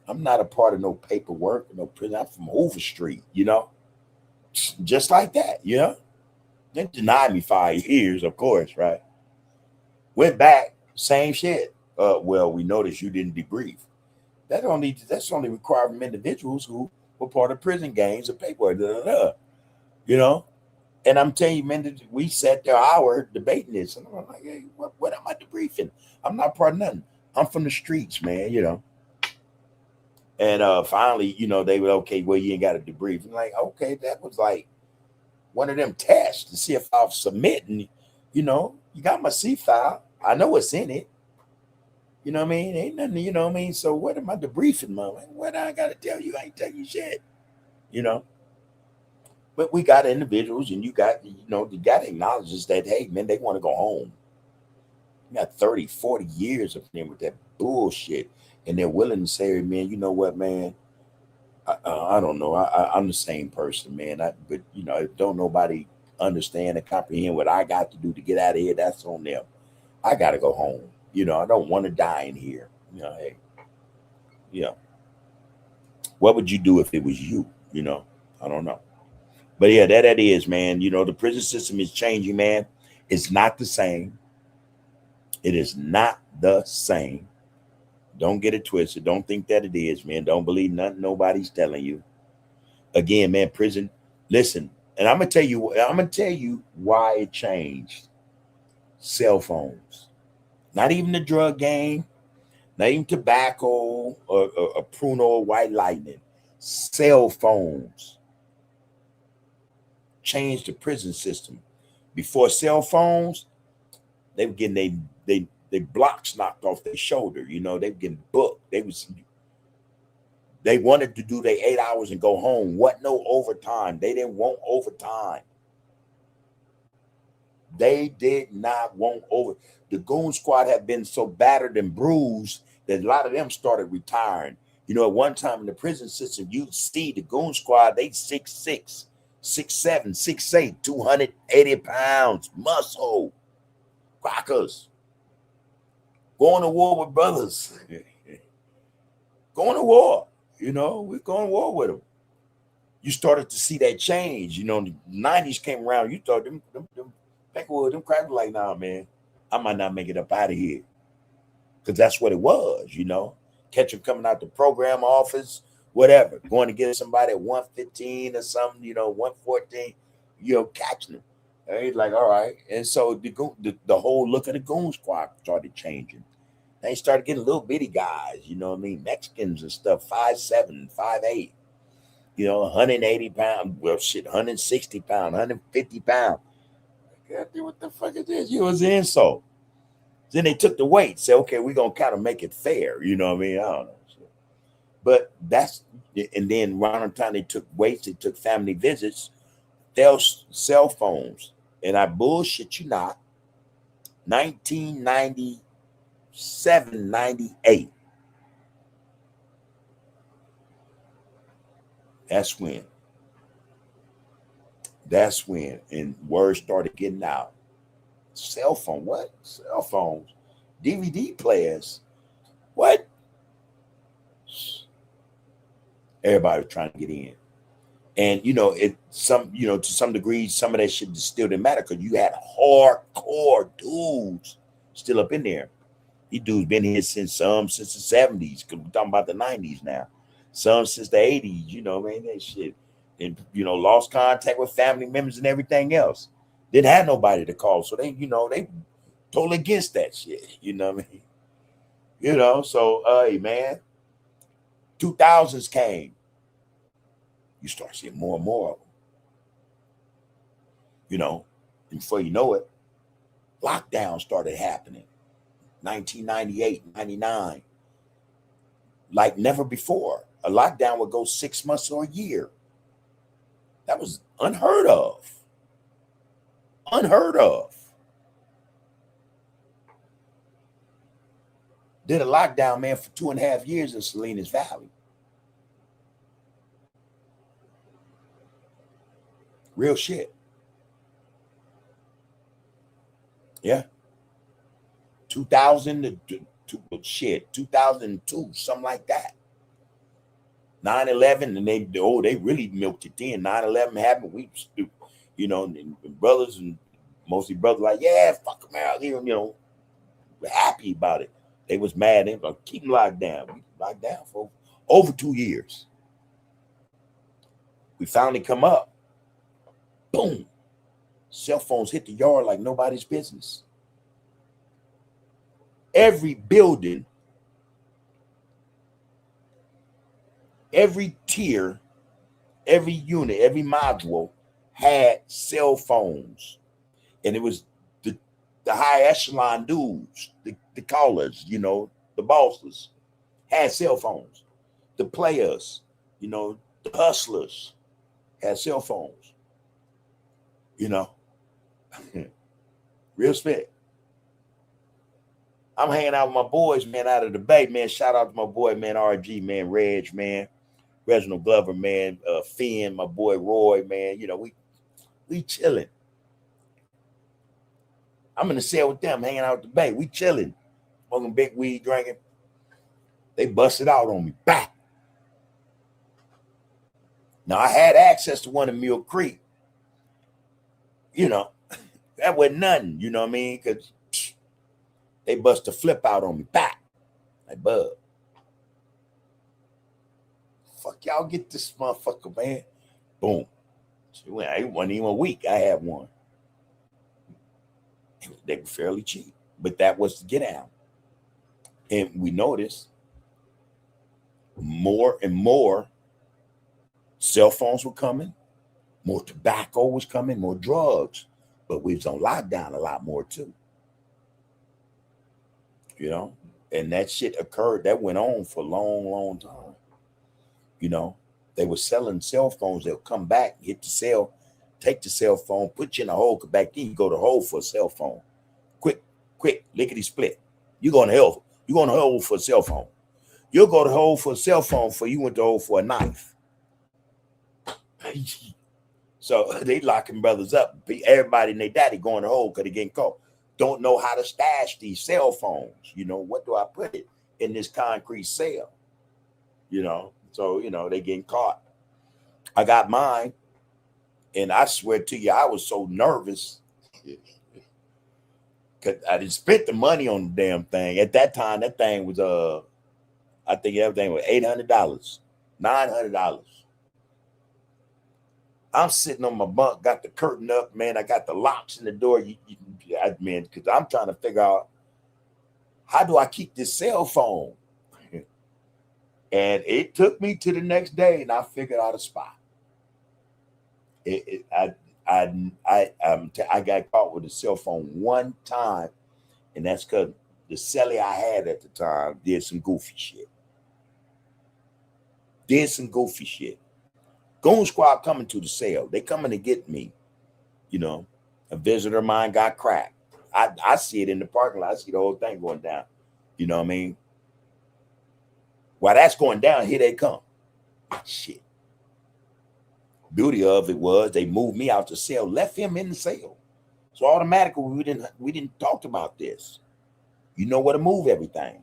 I'm not a part of no paperwork, no prison. I'm from Hoover Street, just like that, They denied me 5 years, of course, right? Went back, same shit. Well, we noticed you didn't debrief. That's only required from individuals who were part of prison gangs or paperwork, And I'm telling you, man, we sat there an hour debating this, and I'm like, hey, what am I debriefing? I'm not part of nothing. I'm from the streets, man, And finally, they were okay. Well, you ain't got to debrief. I'm like, okay, that was like one of them tests to see if I'll submit. And you got my C file. I know what's in it. You know what I mean? Ain't nothing. You know what I mean? So what am I debriefing, mom? What I got to tell you? I ain't telling you shit. But we got individuals, and you got to acknowledge this, that, hey, man, they want to go home. You got 30, 40 years of them with that bullshit. And they're willing to say, man, you know what, man? I don't know. I'm the same person, man. But don't nobody understand and comprehend what I got to do to get out of here. That's on them. I got to go home. I don't want to die in here. Hey, what would you do if it was you? I don't know. But yeah, that is, man. The prison system is changing, man. It's not the same. It is not the same. Don't get it twisted. Don't think that it is, man. Don't believe nothing nobody's telling you. Again, man, prison. Listen, and I'm gonna tell you why it changed. Cell phones. Not even the drug game, not even tobacco or Pruno or White Lightning. Cell phones changed the prison system. Before cell phones, they were getting they blocks knocked off their shoulder. They were getting booked. They wanted to do their 8 hours and go home. What? No overtime. They didn't want overtime. They did not want over. The Goon Squad had been so battered and bruised that a lot of them started retiring. You know, at one time in the prison system, you'd see the Goon Squad, they 6'6", 6'7", 6'8", 280 pounds, muscle, crackers, going to war with brothers, going to war. You know, we're going to war with them. You started to see that change. You know, the 90s came around, you thought them crackers like, nah, man, I might not make it up out of here. Because that's what it was, you know. Catch them coming out the program office, whatever, going to get somebody at 115 or something, you know, 114, you know, catching them. And he's like, all right. And so the whole look of the Goon Squad started changing. They started getting little bitty guys, you know what I mean, Mexicans and stuff, 5'7", 5'8", you know, 180 pounds, well, shit, 160 pounds, 150 pounds. God, what the fuck is this? You was an insult. Then they took the weight, said, okay, we're going to kind of make it fair. You know what I mean? I don't know. But that's, and then around the time they took weights, they took family visits, cell phones. And I bullshit you not, 1997, 98. That's when, and word started getting out. Cell phone, what? Cell phones, DVD players, what? Everybody was trying to get in. And, you know, to some degree, some of that shit still didn't matter because you had hardcore dudes still up in there. These dudes been here since the 70s, because we're talking about the 90s now. Some since the 80s, you know, man, that shit. And, you know, lost contact with family members and everything else. Didn't have nobody to call. So they, you know, they totally against that shit. You know what I mean? You know, so, hey, man, 2000s came. You start seeing more and more of them. You know, and before you know it, lockdown started happening. 1998, 99. Like never before. A lockdown would go 6 months or a year. That was unheard of. Unheard of. Did a lockdown, man, for 2.5 years in Salinas Valley. Real shit. Yeah. 2000 to 2002, something like that. 9/11, and they really milked it then. 9/11 happened. We, you know, and brothers and mostly brothers like, yeah, fuck them out here. You know, we're happy about it. They was mad. They were like, keep them locked down. We locked down for over 2 years. We finally come up. Boom. Cell phones hit the yard like nobody's business. Every building, every tier, every unit, every module had cell phones. And it was the high echelon dudes, the callers, you know, the bosses had cell phones. The players, you know, the hustlers had cell phones. You know, real spit. I'm hanging out with my boys, man, out of the Bay, man. Shout out to my boy, man, RG, man, Reg, man, Reginald Glover, man, Finn, my boy Roy, man. You know, we chilling. I'm in the cell with them, hanging out at the Bay. We chilling, smoking big weed, drinking. They busted out on me. Back. Now I had access to one in Mill Creek. You know, that wasn't nothing. You know what I mean? Because they bust a flip out on me. Back. Like, bud. Fuck y'all, get this motherfucker, man. Boom. It wasn't even a week. I had one. They were fairly cheap, but that was the get out. And we noticed more and more cell phones were coming, more tobacco was coming, more drugs, but we was on lockdown a lot more too. You know, and that shit occurred, that went on for a long, long time. You know, they were selling cell phones. They'll come back, hit the cell, take the cell phone, put you in a hole. Cause back then you go to hole for a cell phone. Quick, lickety split. You going to hell. You going to hole for a cell phone. You'll go to hole for a cell phone for you went to hole for a knife. So they locking brothers up. Everybody and their daddy going to hole because they getting caught. Don't know how to stash these cell phones. You know, what do I put it in this concrete cell? You know, so, you know, they getting caught. I got mine. And I swear to you, I was so nervous. Cause I didn't spent the money on the damn thing. At that time, that thing was I think everything was $800, $900. I'm sitting on my bunk, got the curtain up, man. I got the locks in the door. Man, because I'm trying to figure out how do I keep this cell phone? And it took me to the next day, and I figured out a spot. I got caught with a cell phone one time, and that's because the celly I had at the time did some goofy shit. Goon Squad coming to the cell. They coming to get me. You know, a visitor of mine got cracked. I see it in the parking lot. I see the whole thing going down. You know what I mean? While that's going down, here they come. Shit. Beauty of it was they moved me out the cell, left him in the cell. So automatically we didn't talk about this. You know where to move everything.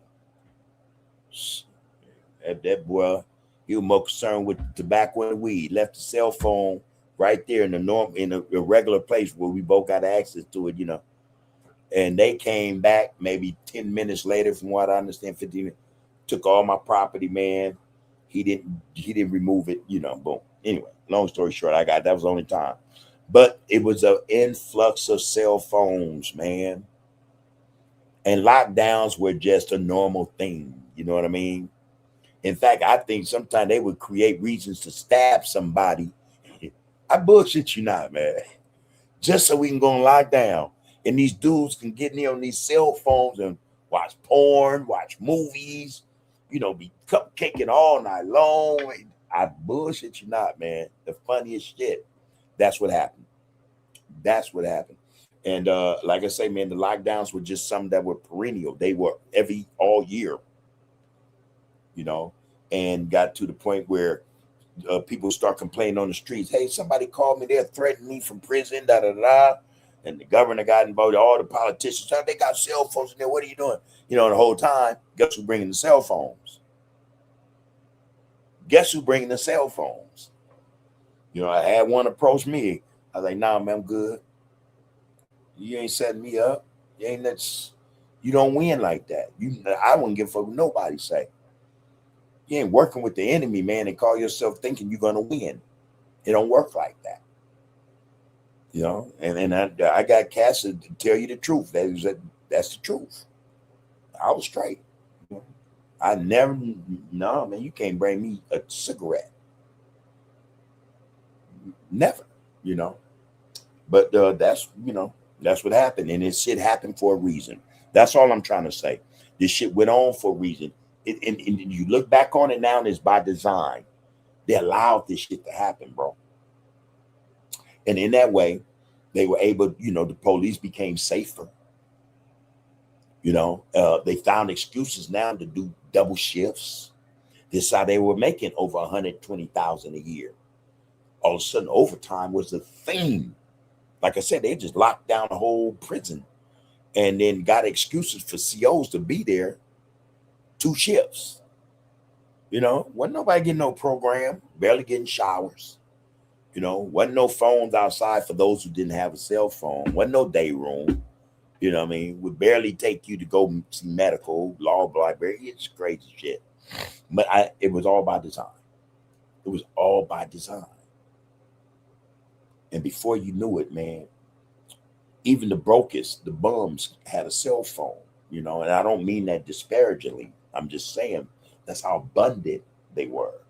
That boy, he was more concerned with tobacco and weed. Left the cell phone right there in a regular place where we both got access to it, you know. And they came back maybe 10 minutes later, from what I understand, 15 minutes, took all my property, man. He didn't remove it, you know, boom. Anyway, long story short, that was the only time. But it was an influx of cell phones, man. And lockdowns were just a normal thing. You know what I mean? In fact, I think sometimes they would create reasons to stab somebody. I bullshit you not, man. Just so we can go on lockdown. And these dudes can get me on these cell phones and watch porn, watch movies, you know, be cupcaking all night long. I bullshit you not, man. The funniest shit. That's what happened. And like I say, man, the lockdowns were just some that were perennial. They were all year, you know, and got to the point where people start complaining on the streets. Hey, somebody called me. They're threatening me from prison, da-da-da. And the governor got involved. All the politicians, they got cell phones in there. What are you doing? You know, the whole time, guess who's bringing the cell phones? You know, I had one approach me. I was like, nah, man, I'm good. You ain't setting me up. You don't win like that. I wouldn't give a fuck what nobody say. You ain't working with the enemy, man, and call yourself thinking you're gonna win. It don't work like that. You know, and I got cats to tell you the truth. That's the truth. I was straight. No, man, you can't bring me a cigarette. Never, you know. But that's what happened. And this shit happened for a reason. That's all I'm trying to say. This shit went on for a reason. And you look back on it now, and it's by design. They allowed this shit to happen, bro. And in that way, they were able, you know, the police became safer. You know, they found excuses now to do double shifts. This is how they were making over $120,000 a year. All of a sudden, overtime was a thing. Like I said, they just locked down the whole prison and then got excuses for COs to be there 2 shifts. You know, wasn't nobody getting no program, barely getting showers. You know, wasn't no phones outside for those who didn't have a cell phone. Wasn't no day room. You know what I mean? Would barely take you to go see medical, law, library. It's crazy shit. But it was all by design. It was all by design. And before you knew it, man, even the brokest, the bums had a cell phone, you know, and I don't mean that disparagingly. I'm just saying that's how abundant they were.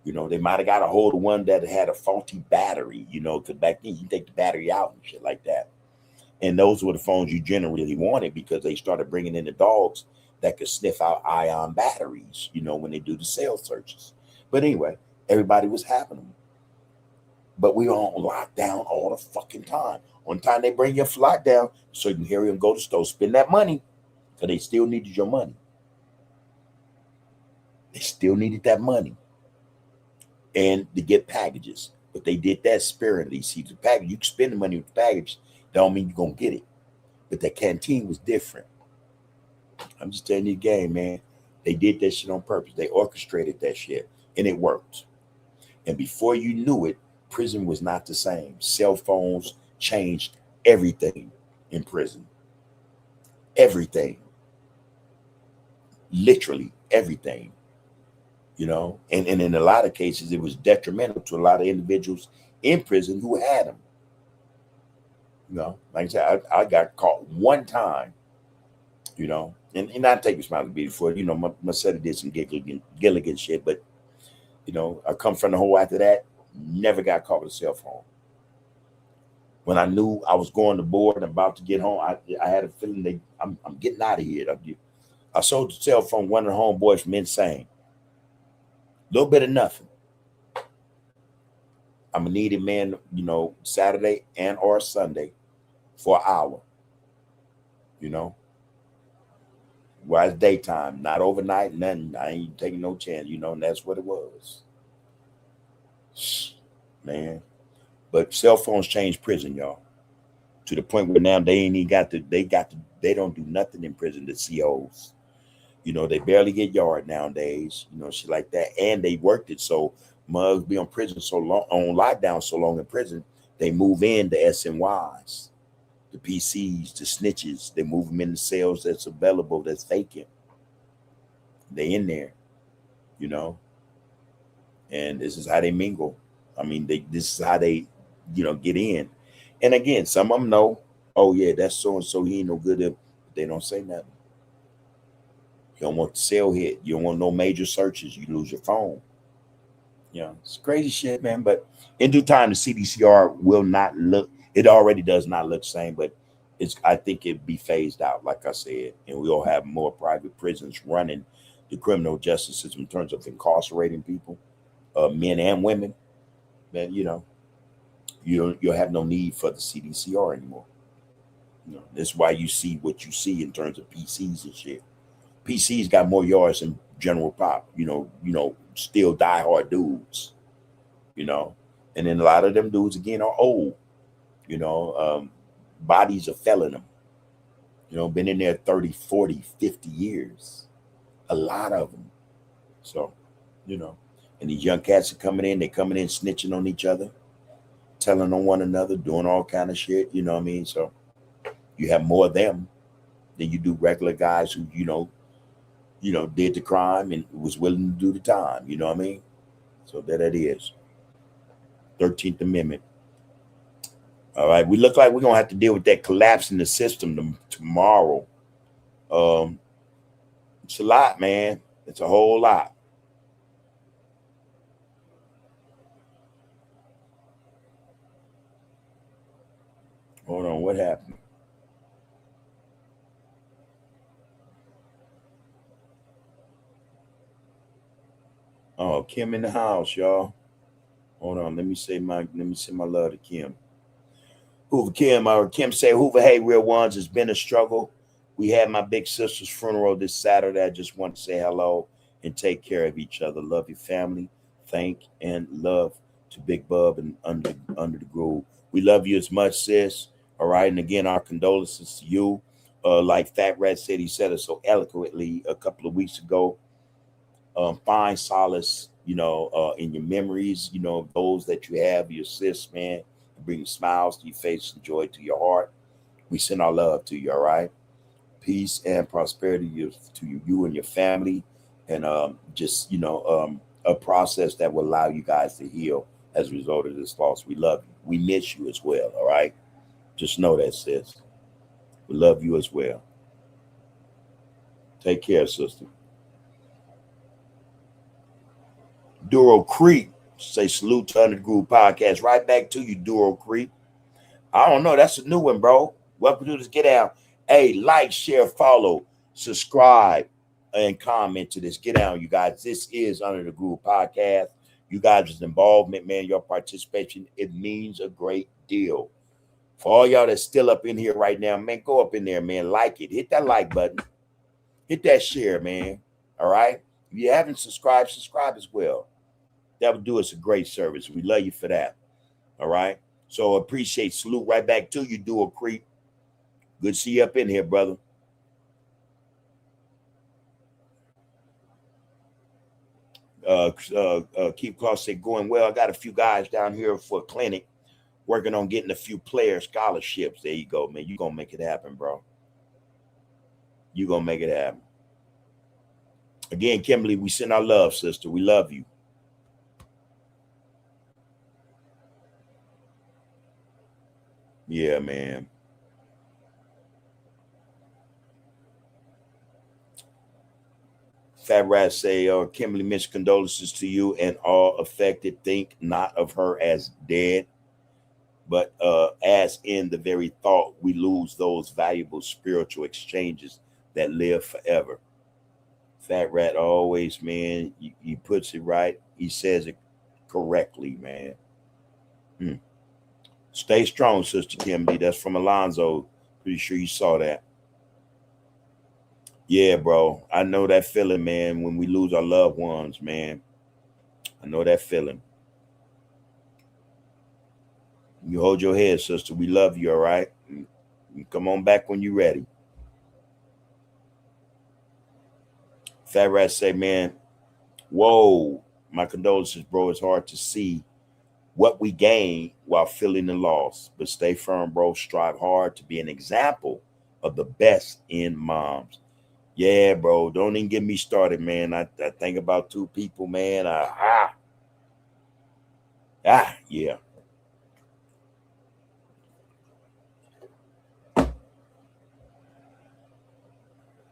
You know, they might have got a hold of one that had a faulty battery, you know, because back then you take the battery out and shit like that. And those were the phones you generally wanted because they started bringing in the dogs that could sniff out ion batteries, you know, when they do the cell searches. But anyway, everybody was having them. But we were on lockdown all the fucking time. On time they bring your flight down so you can hurry and go to the store, spend that money, because they still needed your money. They still needed that money. And to get packages. But they did that sparingly. See, the package, you can spend the money with the package, that don't mean you're gonna get it. But that canteen was different. I'm just telling you the game, man. They did that shit on purpose. They orchestrated that shit. And it worked. And before you knew it, prison was not the same. Cell phones changed everything in prison. Everything. Literally everything. You know, and in a lot of cases, it was detrimental to a lot of individuals in prison who had them. You know, like I said, I got caught one time, you know, and I take responsibility for it. You know, my son did some Gilligan shit, but, you know, I come from the whole after that, never got caught with a cell phone. When I knew I was going to board and about to get home, I had a feeling I'm getting out of here. I sold the cell phone, one of the homeboys from Insane. Little bit of nothing. I'm a needed man, you know, Saturday and or Sunday for an hour. You know, while it's daytime, not overnight, nothing. I ain't taking no chance, you know, and that's what it was. Man. But cell phones changed prison, y'all. To the point where now they ain't even they don't do nothing in prison, the COs. You know, they barely get yard nowadays, you know, shit like that. And they worked it so mugs be on prison so long, on lockdown so long in prison, they move in the SNYs, the PCs, the snitches. They move them in the cells that's available, that's vacant. They in there, you know. And this is how they mingle. I mean, this is how they, you know, get in. And again, some of them know, oh yeah, that's so and so, he ain't no good at, they don't say nothing. You don't want the cell hit. You don't want no major searches. You lose your phone. You know, it's crazy shit, man. But in due time, the CDCR will not look, it already does not look the same, but I think it'd be phased out, like I said, and we'll have more private prisons running the criminal justice system in terms of incarcerating people, men and women. Then, you know, you'll have no need for the CDCR anymore. You know, that's why you see what you see in terms of PCs and shit. PCs got more yards than general pop, you know, still diehard dudes, you know, and then a lot of them dudes again are old, you know, bodies are failing them, you know, been in there 30, 40, 50 years, a lot of them. So, you know, and these young cats are coming in snitching on each other, telling on one another, doing all kind of shit, you know what I mean? So you have more of them than you do regular guys who, you know, did the crime and was willing to do the time. You know what I mean? So that it is. 13th Amendment. All right. We look like we're going to have to deal with that collapse in the system tomorrow. It's a lot, man. It's a whole lot. Hold on. What happened? Oh, Kim in the house, y'all. Hold on. Let me say my love to Kim. Hoover Kim, Kim say, Hoover, hey, real ones, it's been a struggle. We had my big sister's funeral this Saturday. I just want to say hello and take care of each other. Love your family. Thank and love to Big Bub and under the groove. We love you as much, sis. All right. And again, our condolences to you. Like Fat Rat said, he said it so eloquently a couple of weeks ago. Find solace, you know, in your memories, you know, those that you have, your sis, man, bring smiles to your face and joy to your heart. We send our love to you, all right? Peace and prosperity to you and your family, and just, you know, a process that will allow you guys to heal as a result of this loss. We love you. We miss you as well, all right? Just know that, sis. We love you as well. Take care, sister. Duro Creek say salute to Under the Groove Podcast. Right back to you, Duro Creek. I don't know. That's a new one, bro. Welcome to this Get Out. Hey, like, share, follow, subscribe. and comment to this. Get down, you guys. This is Under the Groove podcast. You guys' involvement, man, your participation, it means a great deal. For all y'all that's still up in here right now, man, go up in there, man. Like it. Hit that like button. Hit that share, man. All right? If you haven't subscribed, subscribe as well. That would do us a great service. We love you for that. All right? So appreciate, salute right back to you, Dual Creep. Good to see you up in here, brother. Keep Claus said going well. I got a few guys down here for a clinic working on getting a few player scholarships. There you go, man. You're gonna make it happen, bro. You're gonna make it happen. Again, Kimberly, we send our love, sister. We love you. Yeah, man. Fat Rat say, Kimberly mentioned condolences to you and all affected. Think not of her as dead, but as in the very thought we lose those valuable spiritual exchanges that live forever. Fat Rat always, man, he puts it right. He says it correctly, man. Stay strong, Sister Kimberly. That's from Alonzo. Pretty sure you saw that. Yeah, bro. I know that feeling, man, when we lose our loved ones, man. I know that feeling. You hold your head, sister. We love you, all right? You come on back when you're ready. Fat Rat say, man, whoa, my condolences, bro. It's hard to see what we gain while feeling the loss. But stay firm, bro. Strive hard to be an example of the best in moms. Yeah, bro. Don't even get me started, man. I think about two people, man. Yeah.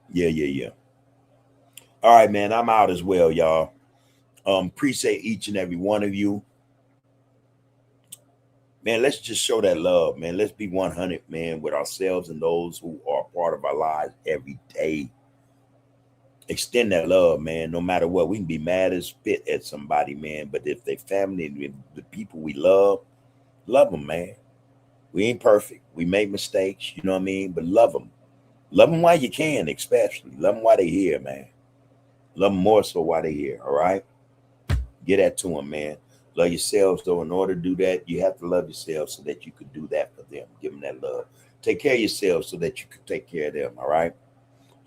Yeah. All right, man. I'm out as well, y'all. Appreciate each and every one of you. Man, let's just show that love, man. Let's be 100, man, with ourselves and those who are part of our lives every day. Extend that love, man, no matter what. We can be mad as spit at somebody, man, but if they family and the people we love them, man. We ain't perfect. We make mistakes, you know what I mean? But love them. Love them while you can, especially. Love them while they're here, man. Love them more so while they're here, all right? Get that to them, man. Love yourselves, though. In order to do that, you have to love yourself so that you could do that for them. Give them that love. Take care of yourself so that you can take care of them, all right?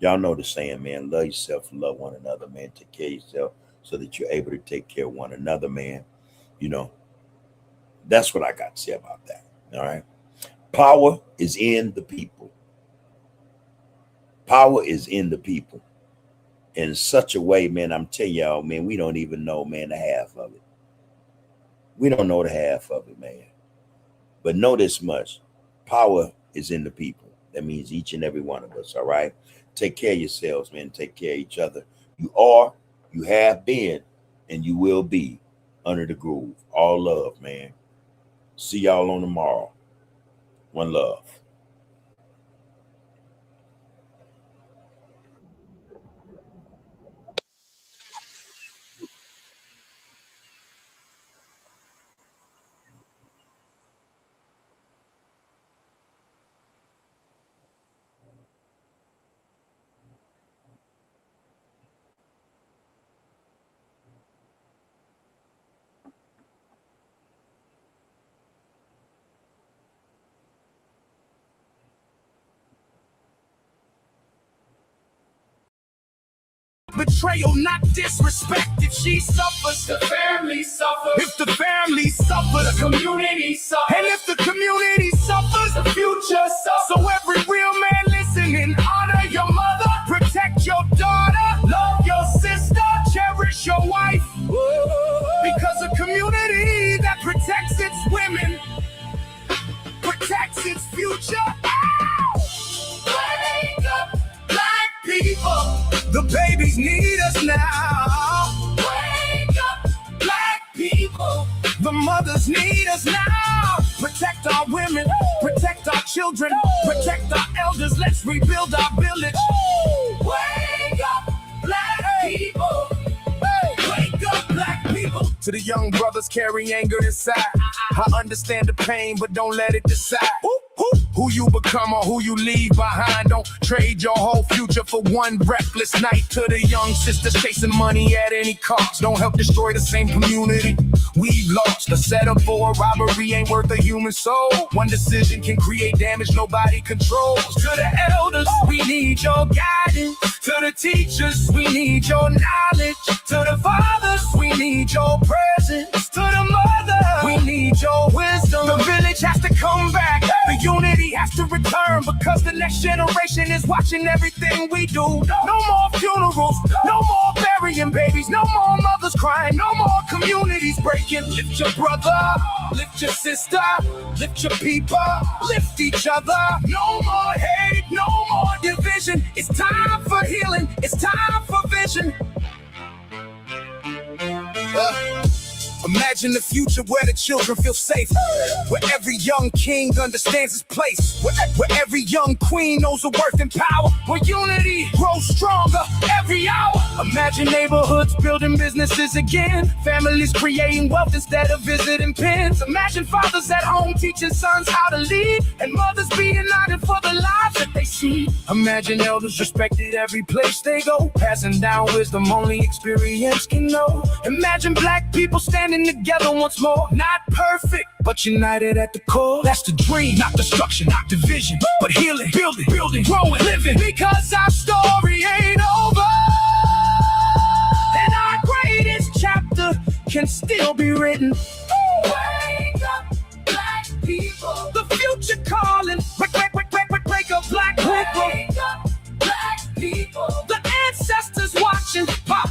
Y'all know the saying, man. Love yourself and love one another, man. Take care of yourself so that you're able to take care of one another, man. You know, that's what I got to say about that, all right? Power is in the people. Power is in the people. In such a way, man, I'm telling y'all, man, we don't even know, man, the half of it. We don't know the half of it, man. But know this much. Power is in the people. That means each and every one of us, all right? Take care of yourselves, man. Take care of each other. You are, you have been, and you will be Under the Groove. All love, man. See y'all on tomorrow. One love. Betrayal, not disrespect. If she suffers, The family suffers. if the family suffers, The community suffers. and if the community suffers, The future suffers. so every real man listening, honor your mother, protect your daughter, love your sister, cherish your wife, because a community that protects its women protects its future. Wake up, black people. The babies need us now. Wake up, black people. The mothers need us now. Protect our women, protect our children, protect our elders. Let's rebuild our village. Wake up, black To the young brothers carry anger inside, I understand the pain, but don't let it decide who you become or who you leave behind. Don't trade your whole future for one reckless night. To the young sisters chasing money at any cost, don't help destroy the same community we've lost. A setup for a robbery ain't worth a human soul. One decision can create damage nobody controls. To the elders, we need your guidance. To the teachers, we need your knowledge. To the fathers, we need your presence. To the mothers, we need your wisdom. The village has to come back. The unity has to return, because the next generation is watching everything we do. No more funerals, no more burying babies, no more mothers crying, no more communities breaking. Lift your brother, lift your sister, lift your people, lift each other. No more hate, no more division. It's time for healing, it's time for vision. Imagine the future where the children feel safe, where every young king understands his place, where every young queen knows her worth and power, where unity grows stronger every hour. Imagine neighborhoods building businesses again, families creating wealth instead of visiting pens. Imagine fathers at home teaching sons how to lead, and mothers being honored for the lives that they see. Imagine elders respected every place they go, passing down wisdom only experience can know. Imagine black people standing together once more, not perfect, but united at the core. That's the dream, not destruction, not division, but healing, building, growing, living. Because our story ain't over, and our greatest chapter can still be written. Wake up, black people. The future calling. Wake up, black people. Wake up, black people. The ancestors watching. Pop.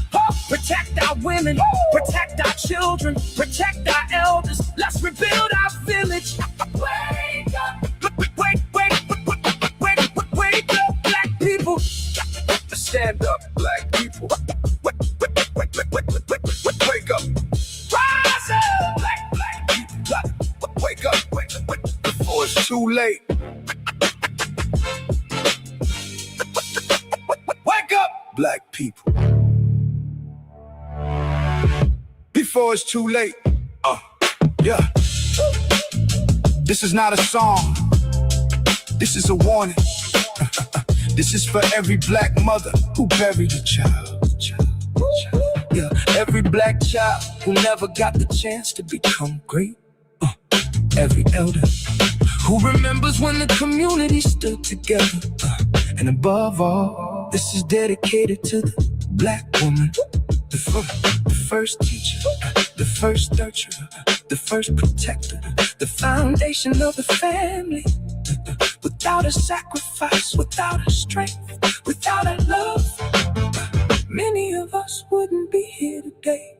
Protect our women, protect our children, protect our elders. Let's rebuild our village. Wake up, wake up, black people. Stand up, black people. Wake up. Rise up, black people. Wake up, before it's too late. Wake up, black people. Before it's too late. Yeah. This is not a song. This is a warning. This is for every black mother who buried a child. Yeah. Every black child who never got the chance to become great. Every elder who remembers when the community stood together. And above all, this is dedicated to the black woman. The first teacher, the first nurturer, the first protector, the foundation of the family. Without a sacrifice, without a strength, without a love, many of us wouldn't be here today.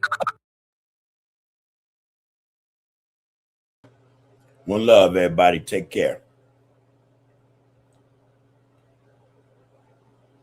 One love, everybody. Take care.